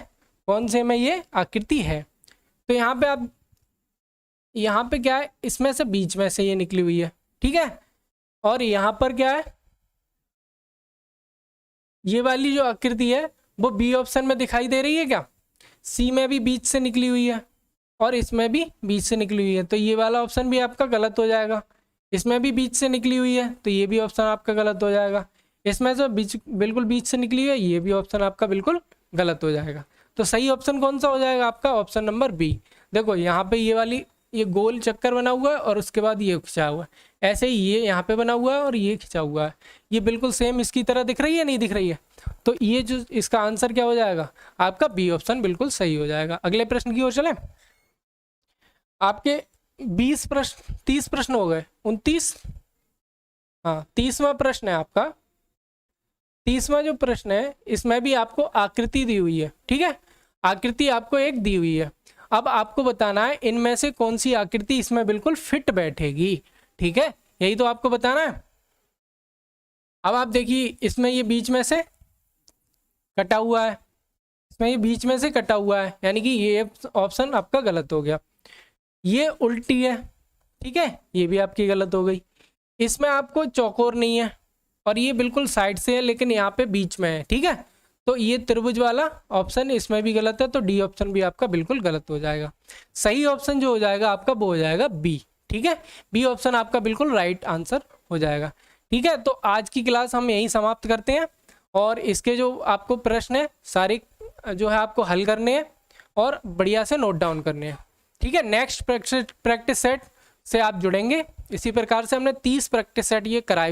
कौन से में ये आकृति है। तो यहाँ पे आप, यहाँ पे क्या है, इसमें से बीच में से ये निकली हुई है। ठीक है, और यहाँ पर क्या है, ये वाली जो आकृति है वो बी ऑप्शन में दिखाई दे रही है क्या, सी में भी बीच से निकली हुई है और इसमें भी बीच से निकली हुई है, तो ये वाला ऑप्शन भी आपका गलत हो जाएगा। इसमें भी बीच से निकली हुई है, तो ये भी ऑप्शन आपका गलत हो जाएगा। इसमें जो बिल्कुल बीच से निकली हुई है, ये भी ऑप्शन आपका बिल्कुल गलत हो जाएगा। तो सही ऑप्शन कौन सा हो जाएगा आपका, ऑप्शन नंबर बी। देखो यहाँ पे ये वाली, ये गोल चक्कर बना हुआ है और उसके बाद ये खिंचा हुआ है, ऐसे ही ये यहाँ पे बना हुआ है और ये खिंचा हुआ है, ये बिल्कुल सेम इसकी तरह दिख रही है, नहीं दिख रही है। तो ये जो इसका आंसर क्या हो जाएगा आपका, बी ऑप्शन बिल्कुल सही हो जाएगा। अगले प्रश्न की ओर चलें। आपके 20 प्रश्न, 30 प्रश्न हो गए, 29, हाँ 30वां प्रश्न है आपका। 30वां जो प्रश्न है, इसमें भी आपको आकृति दी हुई है। ठीक है, आकृति आपको एक दी हुई है। अब आपको बताना है इनमें से कौन सी आकृति इसमें बिल्कुल फिट बैठेगी। ठीक है, यही तो आपको बताना है। अब आप देखिए, इसमें ये बीच में से कटा हुआ है, इसमें ये बीच में से कटा हुआ है, यानी कि ये ऑप्शन आपका गलत हो गया। ये उल्टी है, ठीक है, ये भी आपकी गलत हो गई। इसमें आपको चौकोर नहीं है और ये बिल्कुल साइड से है, लेकिन यहाँ पे बीच में है। ठीक है, तो ये त्रिभुज वाला ऑप्शन इसमें भी गलत है, तो डी ऑप्शन भी आपका बिल्कुल गलत हो जाएगा। सही ऑप्शन जो हो जाएगा आपका, वो हो जाएगा बी। ठीक है, बी ऑप्शन आपका बिल्कुल राइट आंसर हो जाएगा। ठीक है, तो आज की क्लास हम यहीं समाप्त करते हैं और इसके जो आपको प्रश्न है सारे जो है आपको हल करने हैं और बढ़िया से नोट डाउन करने हैं। ठीक है, नेक्स्ट प्रैक्टिस सेट से आप जुड़ेंगे। इसी प्रकार से हमने 30 प्रैक्टिस सेट ये कराए।